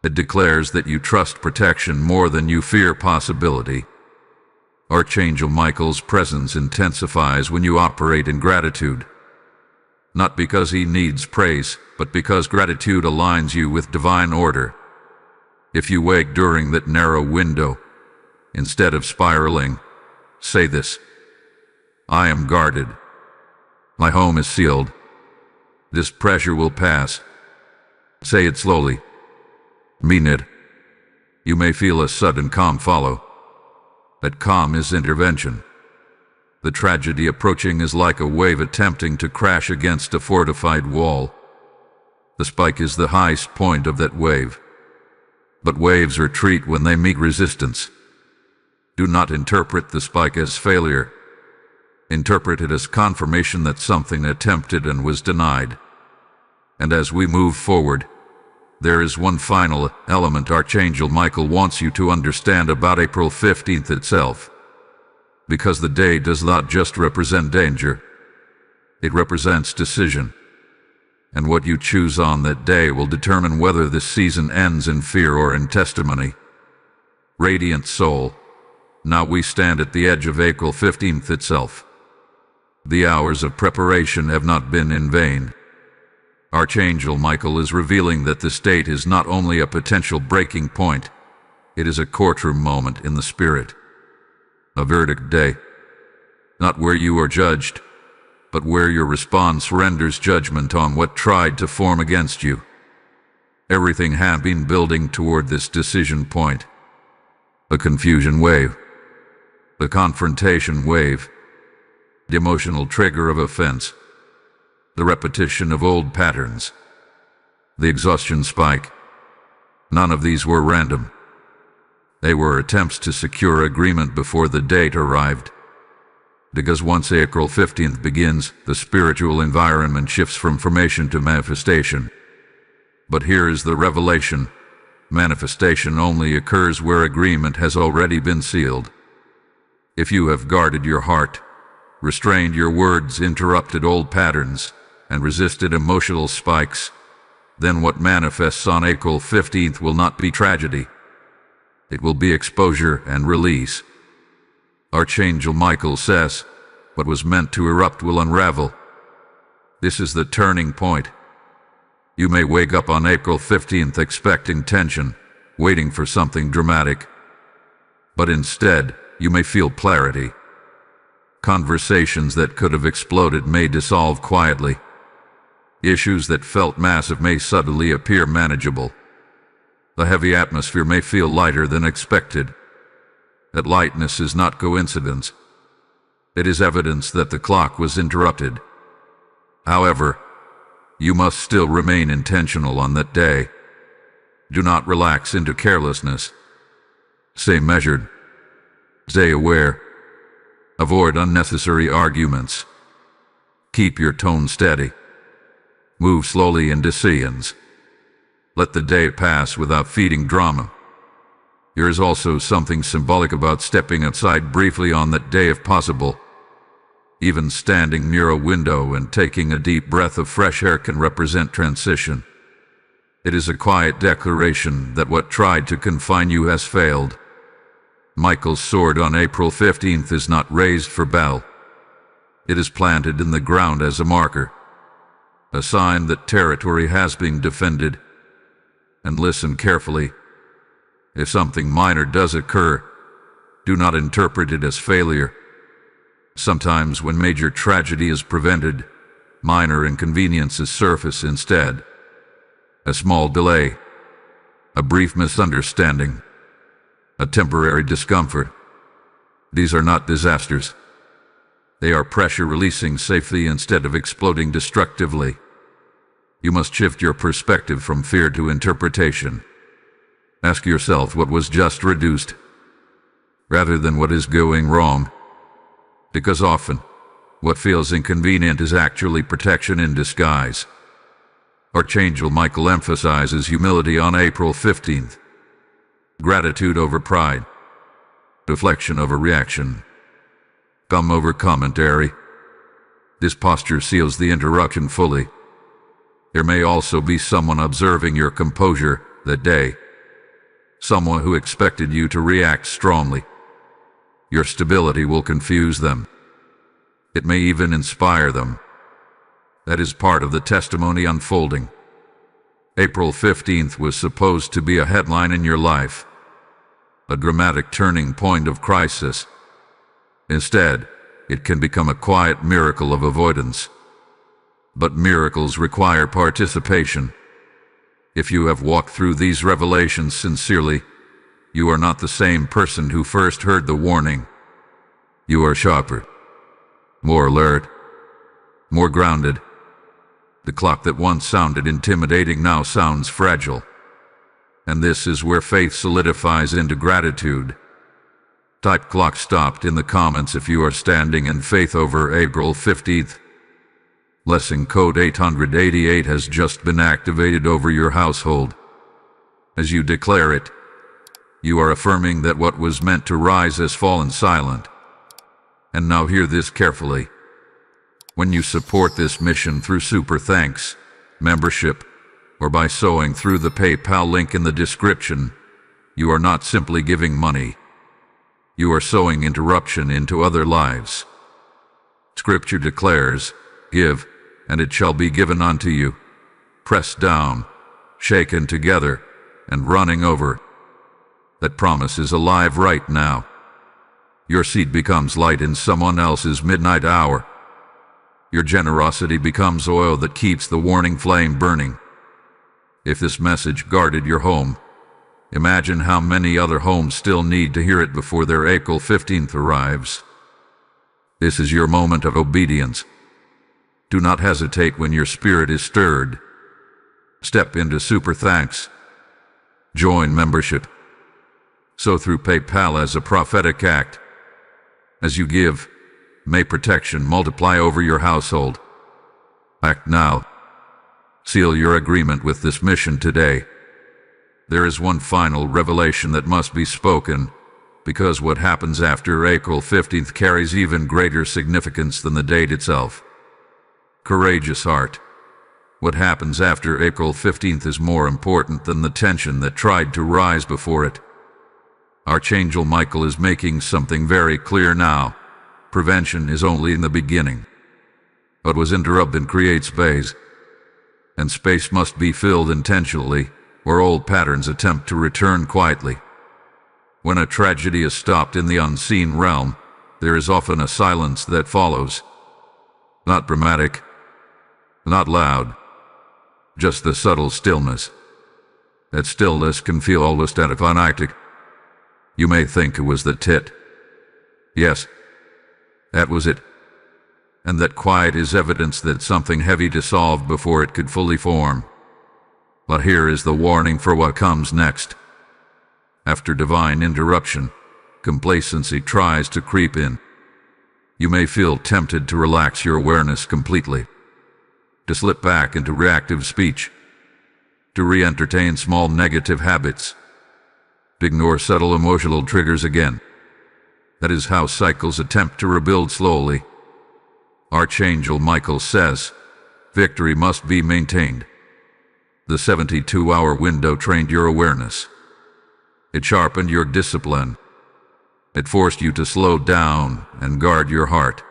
S1: It declares that you trust protection more than you fear possibility. Archangel Michael's presence intensifies when you operate in gratitude. Not because he needs praise, but because gratitude aligns you with divine order. If you wake during that narrow window, instead of spiraling, say this: "I am guarded. My home is sealed. This pressure will pass." Say it slowly. Mean it. You may feel a sudden calm follow. That calm is intervention. The tragedy approaching is like a wave attempting to crash against a fortified wall. The spike is the highest point of that wave. but waves retreat when they meet resistance. Do not interpret the spike as failure. Interpret it as confirmation that something attempted and was denied. And as we move forward, there is one final element Archangel Michael wants you to understand about April 15th itself. Because the day does not just represent danger, it represents decision. And what you choose on that day will determine whether this season ends in fear or in testimony. Radiant soul, now we stand at the edge of April 15th itself. The hours of preparation have not been in vain. Archangel Michael is revealing that this date is not only a potential breaking point, it is a courtroom moment in the spirit. A verdict day, not where you are judged, but where your response renders judgment on what tried to form against you. Everything had been building toward this decision point. A confusion wave, a confrontation wave, the emotional trigger of offense, the repetition of old patterns, the exhaustion spike. None of these were random. They were attempts to secure agreement before the date arrived. Because once April 15th begins, the spiritual environment shifts from formation to manifestation. But here is the revelation. Manifestation only occurs where agreement has already been sealed. If you have guarded your heart, restrained your words, interrupted old patterns, and resisted emotional spikes, then what manifests on April 15th will not be tragedy. It will be exposure and release. Archangel Michael says, what was meant to erupt will unravel. This is the turning point. You may wake up on April 15th expecting tension, waiting for something dramatic. But instead, you may feel clarity. Conversations that could have exploded may dissolve quietly. Issues that felt massive may suddenly appear manageable. The heavy atmosphere may feel lighter than expected. That lightness is not coincidence. It is evidence that the clock was interrupted. However, you must still remain intentional on that day. Do not relax into carelessness. Stay measured. Stay aware. Avoid unnecessary arguments. Keep your tone steady. Move slowly in decisions. Let the day pass without feeding drama. There is also something symbolic about stepping outside briefly on that day if possible. Even standing near a window and taking a deep breath of fresh air can represent transition. It is a quiet declaration that what tried to confine you has failed. Michael's sword on April 15th is not raised for battle. It is planted in the ground as a marker, a sign that territory has been defended. And listen carefully. If something minor does occur, do not interpret it as failure. Sometimes when major tragedy is prevented, minor inconveniences surface instead. A small delay, a brief misunderstanding, a temporary discomfort. These are not disasters. They are pressure releasing safely instead of exploding destructively. You must shift your perspective from fear to interpretation. Ask yourself what was just reduced, rather than what is going wrong. Because often, what feels inconvenient is actually protection in disguise. Archangel Michael emphasizes humility on April 15th. Gratitude over pride. Reflection over reaction. Calm over commentary. This posture seals the interruption fully. There may also be someone observing your composure that day. Someone who expected you to react strongly. Your stability will confuse them. It may even inspire them. That is part of the testimony unfolding. April 15th was supposed to be a headline in your life, a dramatic turning point of crisis. Instead, it can become a quiet miracle of avoidance. But miracles require participation. If you have walked through these revelations sincerely, you are not the same person who first heard the warning. You are sharper, more alert, more grounded. The clock that once sounded intimidating now sounds fragile. And this is where faith solidifies into gratitude. Type clock stopped in the comments if you are standing in faith over April 15th. Blessing code 888 has just been activated over your household. As you declare it, you are affirming that what was meant to rise has fallen silent. And now hear this carefully. When you support this mission through super thanks, membership, or by sewing through the PayPal link in the description, you are not simply giving money. You are sowing interruption into other lives. Scripture declares, "Give, and it shall be given unto you, pressed down, shaken together, and running over." That promise is alive right now. Your seed becomes light in someone else's midnight hour. Your generosity becomes oil that keeps the warning flame burning. If this message guarded your home, imagine how many other homes still need to hear it before their April 15th arrives. This is your moment of obedience. Do not hesitate when your spirit is stirred. Step into super thanks. Join membership. Sow through PayPal as a prophetic act. As you give, may protection multiply over your household. Act now. Seal your agreement with this mission today. There is one final revelation that must be spoken, because what happens after April 15th carries even greater significance than the date itself. Courageous heart. What happens after April 15th is more important than the tension that tried to rise before it. Archangel Michael is making something very clear now. Prevention is only in the beginning. What was interrupted creates space, and space must be filled intentionally, or old patterns attempt to return quietly. When a tragedy is stopped in the unseen realm, there is often a silence that follows. Not dramatic, not loud, just the subtle stillness. That stillness can feel almost anticlimactic. You may think it was the tit. Yes, that was it. And that quiet is evidence that something heavy dissolved before it could fully form. But here is the warning for what comes next. After divine interruption, complacency tries to creep in. You may feel tempted to relax your awareness completely, to slip back into reactive speech, to re-entertain small negative habits, to ignore subtle emotional triggers again. That is how cycles attempt to rebuild slowly. Archangel Michael says, victory must be maintained. The 72-hour window trained your awareness. It sharpened your discipline. It forced you to slow down and guard your heart.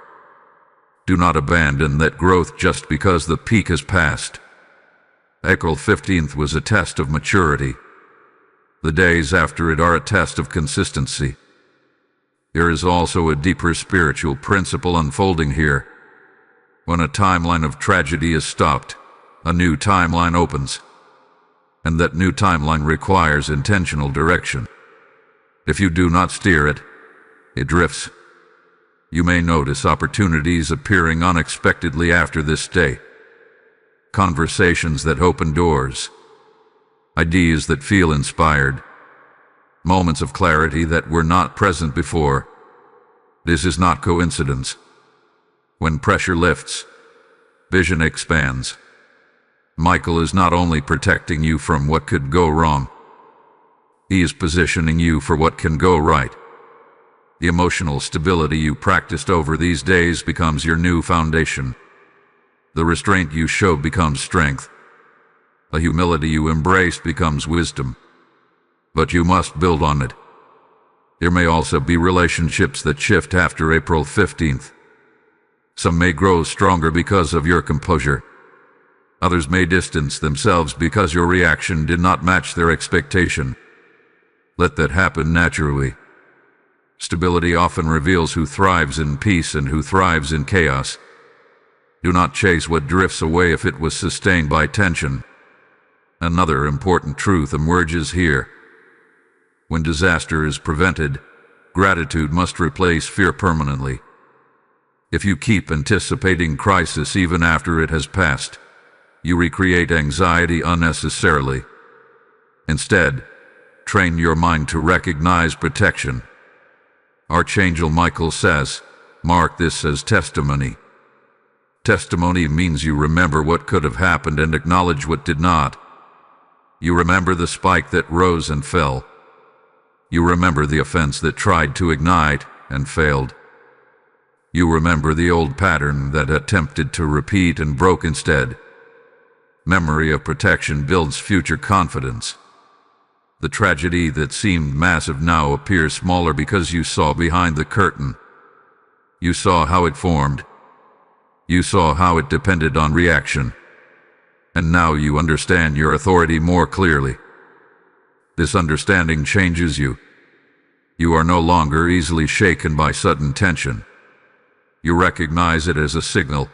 S1: Do not abandon that growth just because the peak has passed. April 15th was a test of maturity. The days after it are a test of consistency. There is also a deeper spiritual principle unfolding here. When a timeline of tragedy is stopped, a new timeline opens. And that new timeline requires intentional direction. If you do not steer it, it drifts. You may notice opportunities appearing unexpectedly after this day. Conversations that open doors. Ideas that feel inspired. Moments of clarity that were not present before. This is not coincidence. When pressure lifts, vision expands. Michael is not only protecting you from what could go wrong, he is positioning you for what can go right. The emotional stability you practiced over these days becomes your new foundation. The restraint you showed becomes strength. The humility you embraced becomes wisdom. But you must build on it. There may also be relationships that shift after April 15th. Some may grow stronger because of your composure. Others may distance themselves because your reaction did not match their expectation. Let that happen naturally. Stability often reveals who thrives in peace and who thrives in chaos. Do not chase what drifts away if it was sustained by tension. Another important truth emerges here. When disaster is prevented, gratitude must replace fear permanently. If you keep anticipating crisis even after it has passed, you recreate anxiety unnecessarily. Instead, train your mind to recognize protection. Archangel Michael says, mark this as testimony. Testimony means you remember what could have happened and acknowledge what did not. You remember the spike that rose and fell. You remember the offense that tried to ignite and failed. You remember the old pattern that attempted to repeat and broke instead. Memory of protection builds future confidence. The tragedy that seemed massive now appears smaller because you saw behind the curtain. You saw how it formed. You saw how it depended on reaction. And now you understand your authority more clearly. This understanding changes you. You are no longer easily shaken by sudden tension. You recognize it as a signal,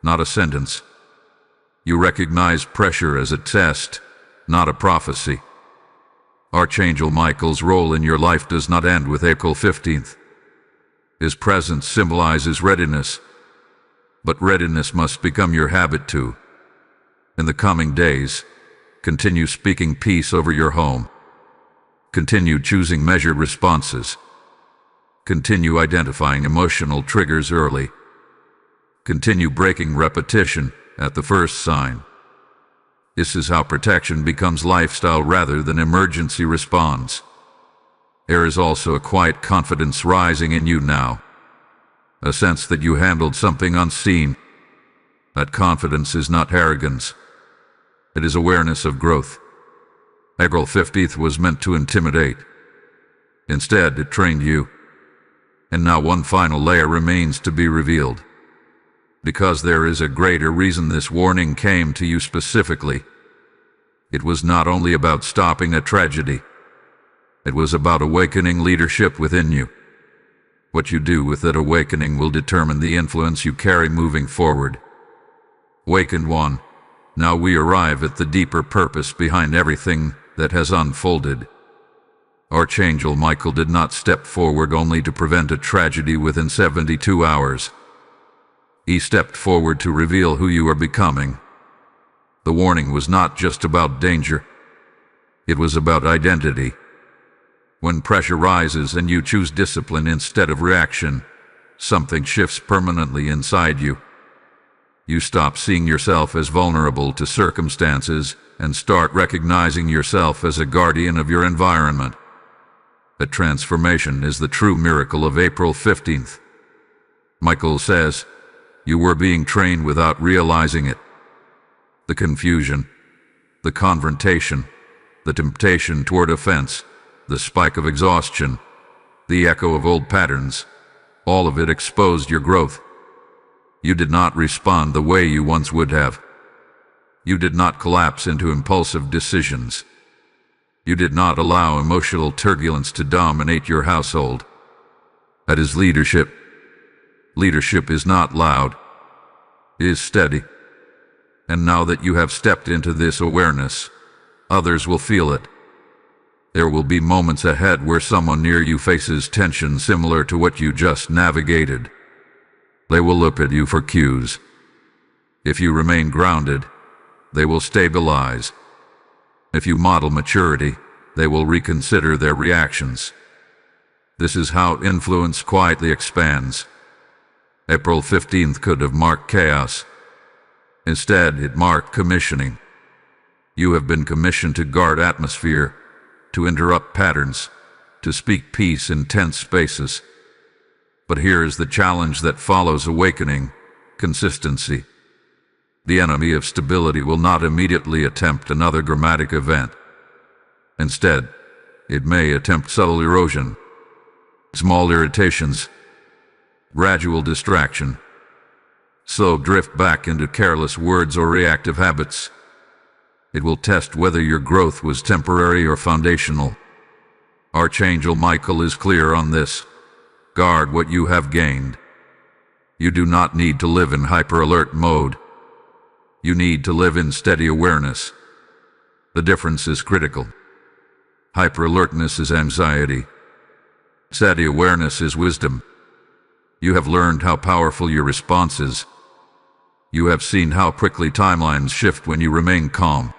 S1: not a sentence. You recognize pressure as a test, not a prophecy. Archangel Michael's role in your life does not end with April 15th. His presence symbolizes readiness, but readiness must become your habit too. In the coming days, continue speaking peace over your home. Continue choosing measured responses. Continue identifying emotional triggers early. Continue breaking repetition at the first sign. This is how protection becomes lifestyle rather than emergency response. There is also a quiet confidence rising in you now. A sense that you handled something unseen. That confidence is not arrogance. It is awareness of growth. April 15th was meant to intimidate. Instead, it trained you. And now one final layer remains to be revealed. Because there is a greater reason this warning came to you specifically. It was not only about stopping a tragedy. It was about awakening leadership within you. What you do with that awakening will determine the influence you carry moving forward. Awakened one, now we arrive at the deeper purpose behind everything that has unfolded. Archangel Michael did not step forward only to prevent a tragedy within 72 hours. He stepped forward to reveal who you are becoming. The warning was not just about danger. It was about identity. When pressure rises and you choose discipline instead of reaction, something shifts permanently inside you. You stop seeing yourself as vulnerable to circumstances and start recognizing yourself as a guardian of your environment. That transformation is the true miracle of April 15th. Michael says, you were being trained without realizing it. The confusion, the confrontation, the temptation toward offense, the spike of exhaustion, the echo of old patterns, all of it exposed your growth. You did not respond the way you once would have. You did not collapse into impulsive decisions. You did not allow emotional turbulence to dominate your household. That is leadership. Leadership is not loud. It is steady. And now that you have stepped into this awareness, others will feel it. There will be moments ahead where someone near you faces tension similar to what you just navigated. They will look at you for cues. If you remain grounded, they will stabilize. If you model maturity, they will reconsider their reactions. This is how influence quietly expands. April 15th could have marked chaos. Instead, it marked commissioning. You have been commissioned to guard atmosphere, to interrupt patterns, to speak peace in tense spaces. But here is the challenge that follows awakening: consistency. The enemy of stability will not immediately attempt another dramatic event. Instead, it may attempt subtle erosion, small irritations, gradual distraction, slow drift back into careless words or reactive habits. It will test whether your growth was temporary or foundational. Archangel Michael is clear on this. Guard what you have gained. You do not need to live in hyper-alert mode. You need to live in steady awareness. The difference is critical. Hyper-alertness is anxiety. Steady awareness is wisdom. You have learned how powerful your response is. You have seen how quickly timelines shift when you remain calm.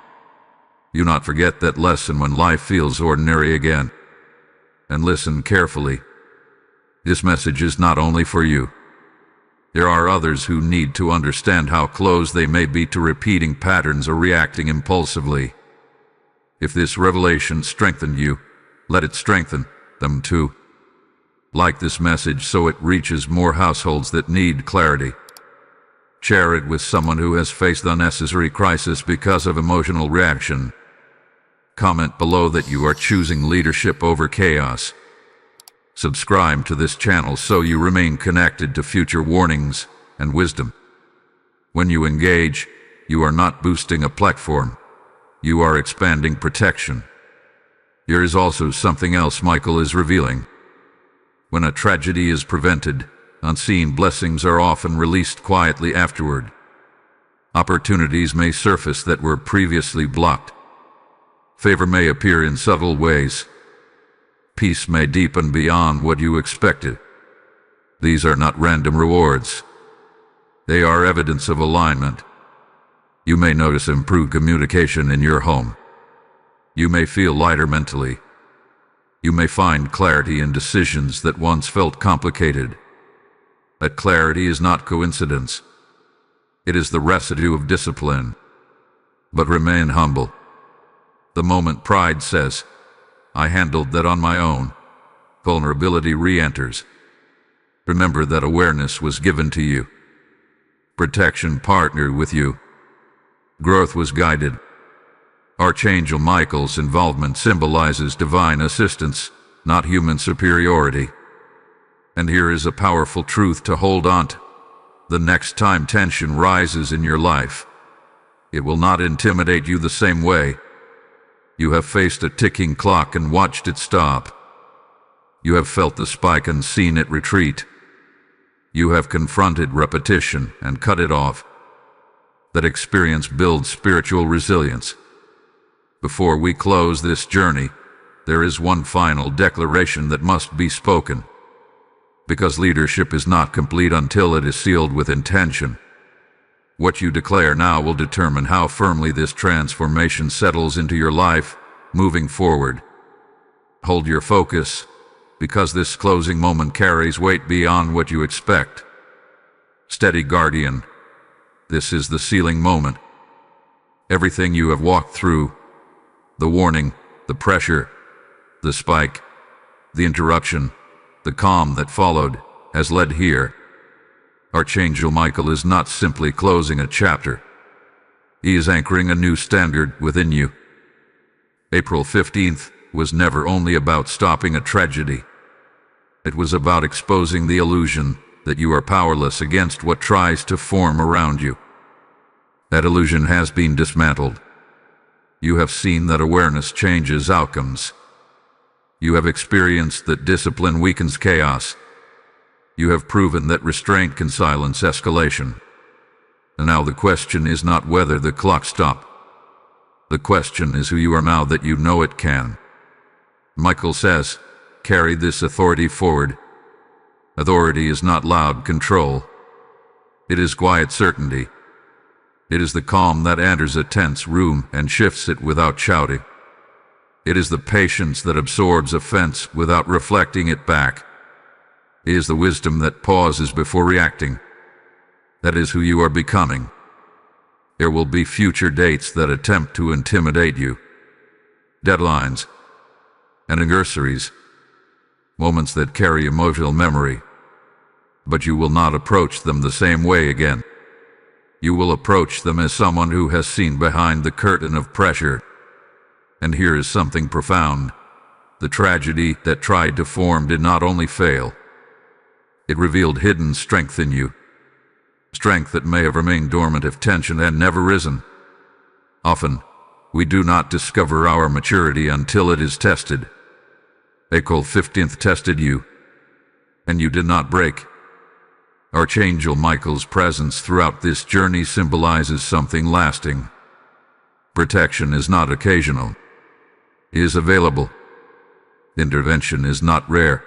S1: You not forget that lesson when life feels ordinary again. And listen carefully. This message is not only for you. There are others who need to understand how close they may be to repeating patterns or reacting impulsively. If this revelation strengthened you, let it strengthen them too. Like this message so it reaches more households that need clarity. Share it with someone who has faced unnecessary crisis because of emotional reaction. Comment below that you are choosing leadership over chaos. Subscribe to this channel so you remain connected to future warnings and wisdom. When you engage, you are not boosting a platform. You are expanding protection. There is also something else Michael is revealing. When a tragedy is prevented, unseen blessings are often released quietly afterward. Opportunities may surface that were previously blocked. Favor may appear in subtle ways. Peace may deepen beyond what you expected. These are not random rewards. They are evidence of alignment. You may notice improved communication in your home. You may feel lighter mentally. You may find clarity in decisions that once felt complicated. That clarity is not coincidence. It is the residue of discipline. But remain humble. The moment pride says, "I handled that on my own," vulnerability re-enters. Remember that awareness was given to you. Protection partnered with you. Growth was guided. Archangel Michael's involvement symbolizes divine assistance, not human superiority. And here is a powerful truth to hold on to. The next time tension rises in your life, it will not intimidate you the same way. You have faced a ticking clock and watched it stop. You have felt the spike and seen it retreat. You have confronted repetition and cut it off. That experience builds spiritual resilience. Before we close this journey, there is one final declaration that must be spoken. Because leadership is not complete until it is sealed with intention. What you declare now will determine how firmly this transformation settles into your life, moving forward. Hold your focus, because this closing moment carries weight beyond what you expect. Steady, guardian. This is the sealing moment. Everything you have walked through, the warning, the pressure, the spike, the interruption, the calm that followed, has led here. Archangel Michael is not simply closing a chapter. He is anchoring a new standard within you. April 15th was never only about stopping a tragedy. It was about exposing the illusion that you are powerless against what tries to form around you. That illusion has been dismantled. You have seen that awareness changes outcomes. You have experienced that discipline weakens chaos. You have proven that restraint can silence escalation. And now the question is not whether the clock stopped. The question is who you are now that you know it can. Michael says, carry this authority forward. Authority is not loud control. It is quiet certainty. It is the calm that enters a tense room and shifts it without shouting. It is the patience that absorbs offense without reflecting it back. It is the wisdom that pauses before reacting. That is who you are becoming. There will be future dates that attempt to intimidate you. Deadlines, anniversaries, moments that carry emotional memory. But you will not approach them the same way again. You will approach them as someone who has seen behind the curtain of pressure. And here is something profound. The tragedy that tried to form did not only fail. It revealed hidden strength in you. Strength that may have remained dormant if tension had never risen. Often, we do not discover our maturity until it is tested. April 15th tested you, and you did not break. Archangel Michael's presence throughout this journey symbolizes something lasting. Protection is not occasional. It is available. Intervention is not rare.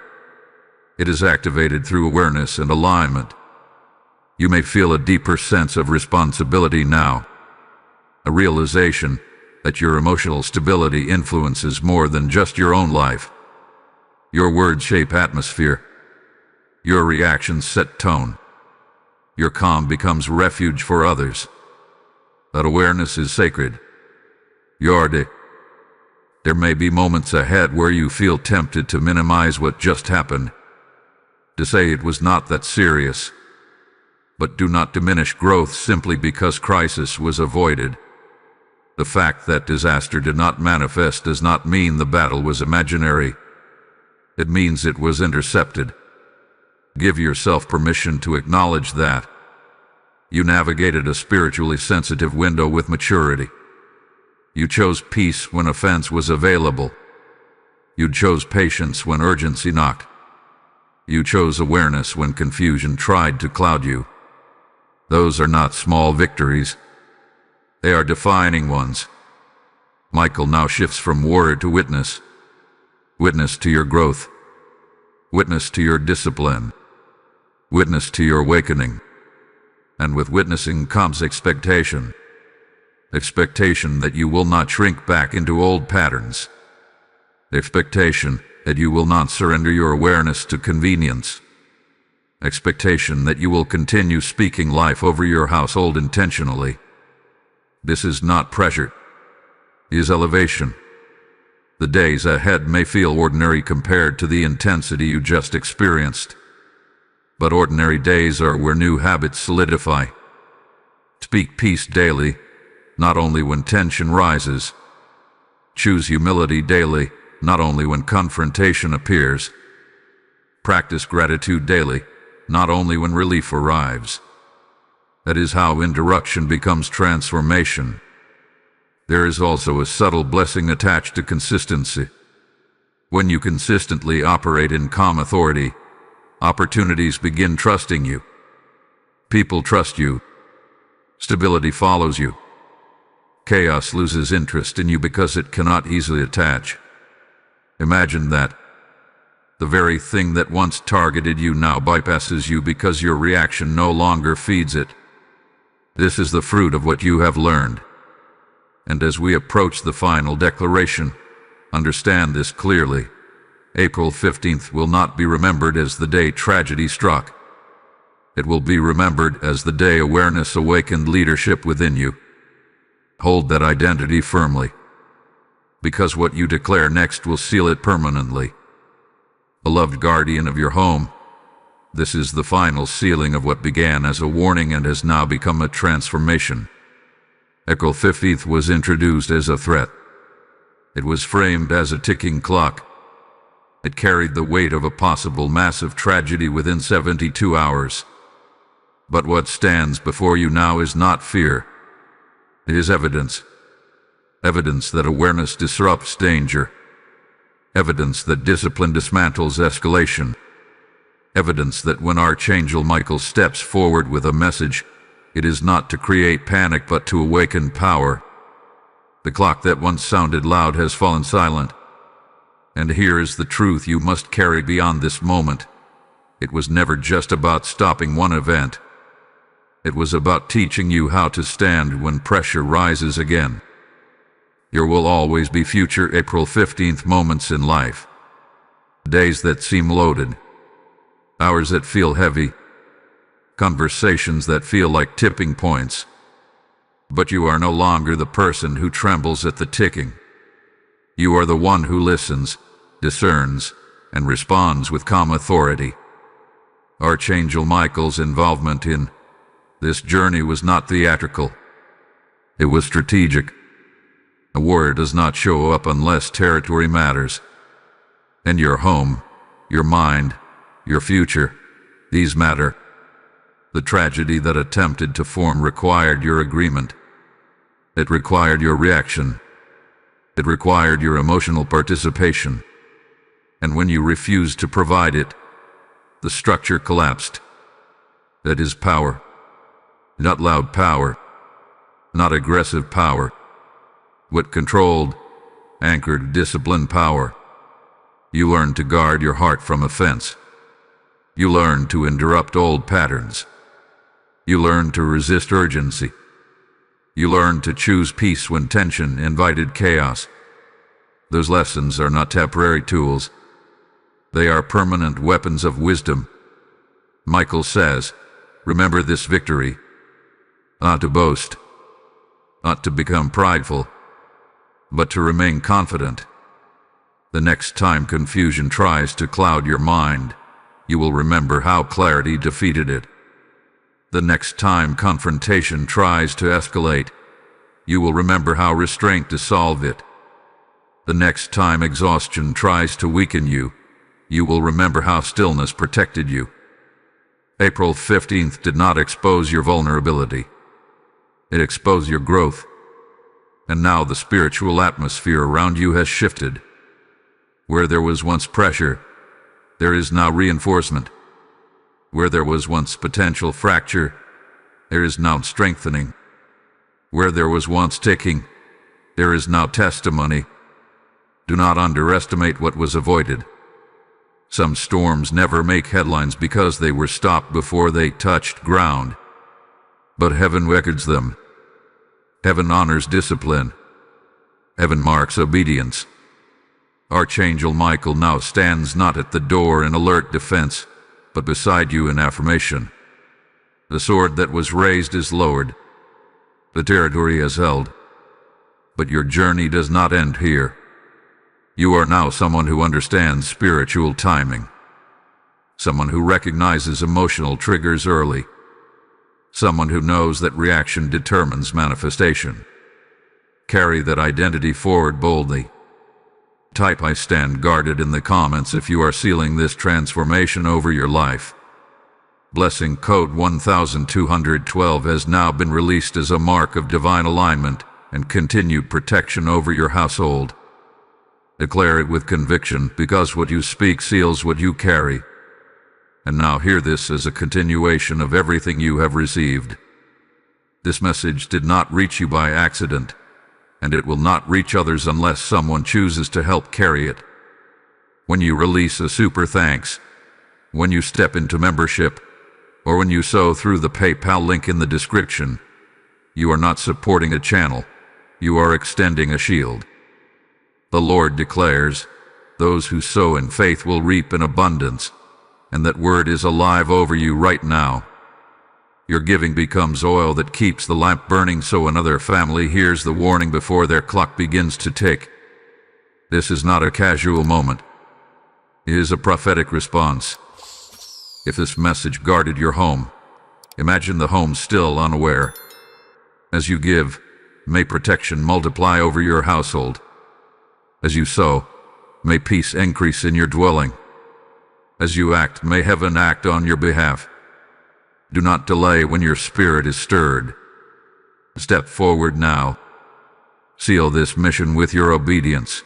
S1: It is activated through awareness and alignment. You may feel a deeper sense of responsibility now. A realization that your emotional stability influences more than just your own life. Your words shape atmosphere. Your reactions set tone. Your calm becomes refuge for others. That awareness is sacred. There may be moments ahead where you feel tempted to minimize what just happened, to say it was not that serious. But do not diminish growth simply because crisis was avoided. The fact that disaster did not manifest does not mean the battle was imaginary. It means it was intercepted. Give yourself permission to acknowledge that. You navigated a spiritually sensitive window with maturity. You chose peace when offense was available. You chose patience when urgency knocked. You chose awareness when confusion tried to cloud you. Those are not small victories. They are defining ones. Michael now shifts from warrior to witness. Witness to your growth. Witness to your discipline. Witness to your awakening. And with witnessing comes expectation. Expectation that you will not shrink back into old patterns. Expectation that you will not surrender your awareness to convenience. Expectation that you will continue speaking life over your household intentionally. This is not pressure. It is elevation. The days ahead may feel ordinary compared to the intensity you just experienced. But ordinary days are where new habits solidify. Speak peace daily, not only when tension rises. Choose humility daily, not only when confrontation appears. Practice gratitude daily, not only when relief arrives. That is how interruption becomes transformation. There is also a subtle blessing attached to consistency. When you consistently operate in calm authority, opportunities begin trusting you. People trust you. Stability follows you. Chaos loses interest in you because it cannot easily attach. Imagine that. The very thing that once targeted you now bypasses you because your reaction no longer feeds it. This is the fruit of what you have learned. And as we approach the final declaration, understand this clearly. April 15th will not be remembered as the day tragedy struck. It will be remembered as the day awareness awakened leadership within you. Hold that identity firmly, because what you declare next will seal it permanently. Beloved guardian of your home, this is the final sealing of what began as a warning and has now become a transformation. April 15th was introduced as a threat. It was framed as a ticking clock. It carried the weight of a possible massive tragedy within 72 hours. But what stands before you now is not fear. It is evidence. Evidence that awareness disrupts danger. Evidence that discipline dismantles escalation. Evidence that when Archangel Michael steps forward with a message, it is not to create panic but to awaken power. The clock that once sounded loud has fallen silent. And here is the truth you must carry beyond this moment. It was never just about stopping one event. It was about teaching you how to stand when pressure rises again. There will always be future April 15th moments in life. Days that seem loaded. Hours that feel heavy. Conversations that feel like tipping points. But you are no longer the person who trembles at the ticking. You are the one who listens, discerns, and responds with calm authority. Archangel Michael's involvement in this journey was not theatrical. It was strategic. A warrior does not show up unless territory matters. And your home, your mind, your future, these matter. The tragedy that attempted to form required your agreement. It required your reaction. It required your emotional participation. And when you refused to provide it, the structure collapsed. That is power. Not loud power. Not aggressive power. What controlled, anchored, disciplined power. You learned to guard your heart from offense. You learned to interrupt old patterns. You learned to resist urgency. You learned to choose peace when tension invited chaos. Those lessons are not temporary tools. They are permanent weapons of wisdom. Michael says, remember this victory. Not to boast, not to become prideful, but to remain confident. The next time confusion tries to cloud your mind, you will remember how clarity defeated it. The next time confrontation tries to escalate, you will remember how restraint dissolved it. The next time exhaustion tries to weaken you, you will remember how stillness protected you. April 15th did not expose your vulnerability. It exposed your growth. And now the spiritual atmosphere around you has shifted. Where there was once pressure, there is now reinforcement. Where there was once potential fracture, there is now strengthening. Where there was once ticking, there is now testimony. Do not underestimate what was avoided. Some storms never make headlines because they were stopped before they touched ground. But heaven records them. Heaven honors discipline. Heaven marks obedience. Archangel Michael now stands not at the door in alert defense, but beside you in affirmation. The sword that was raised is lowered. The territory is held. But your journey does not end here. You are now someone who understands spiritual timing. Someone who recognizes emotional triggers early. Someone who knows that reaction determines manifestation. Carry that identity forward boldly. Type "I stand guarded" in the comments if you are sealing this transformation over your life. Blessing code 1212 has now been released as a mark of divine alignment and continued protection over your household. Declare it with conviction, because what you speak seals what you carry. And now hear this as a continuation of everything you have received. This message did not reach you by accident, and it will not reach others unless someone chooses to help carry it. When you release a super thanks, when you step into membership, or when you sow through the PayPal link in the description, you are not supporting a channel, you are extending a shield. The Lord declares, those who sow in faith will reap in abundance, and that word is alive over you right now. Your giving becomes oil that keeps the lamp burning so another family hears the warning before their clock begins to tick. This is not a casual moment. It is a prophetic response. If this message guarded your home, imagine the home still unaware. As you give, may protection multiply over your household. As you sow, may peace increase in your dwelling. As you act, may heaven act on your behalf. Do not delay when your spirit is stirred. Step forward now. Seal this mission with your obedience.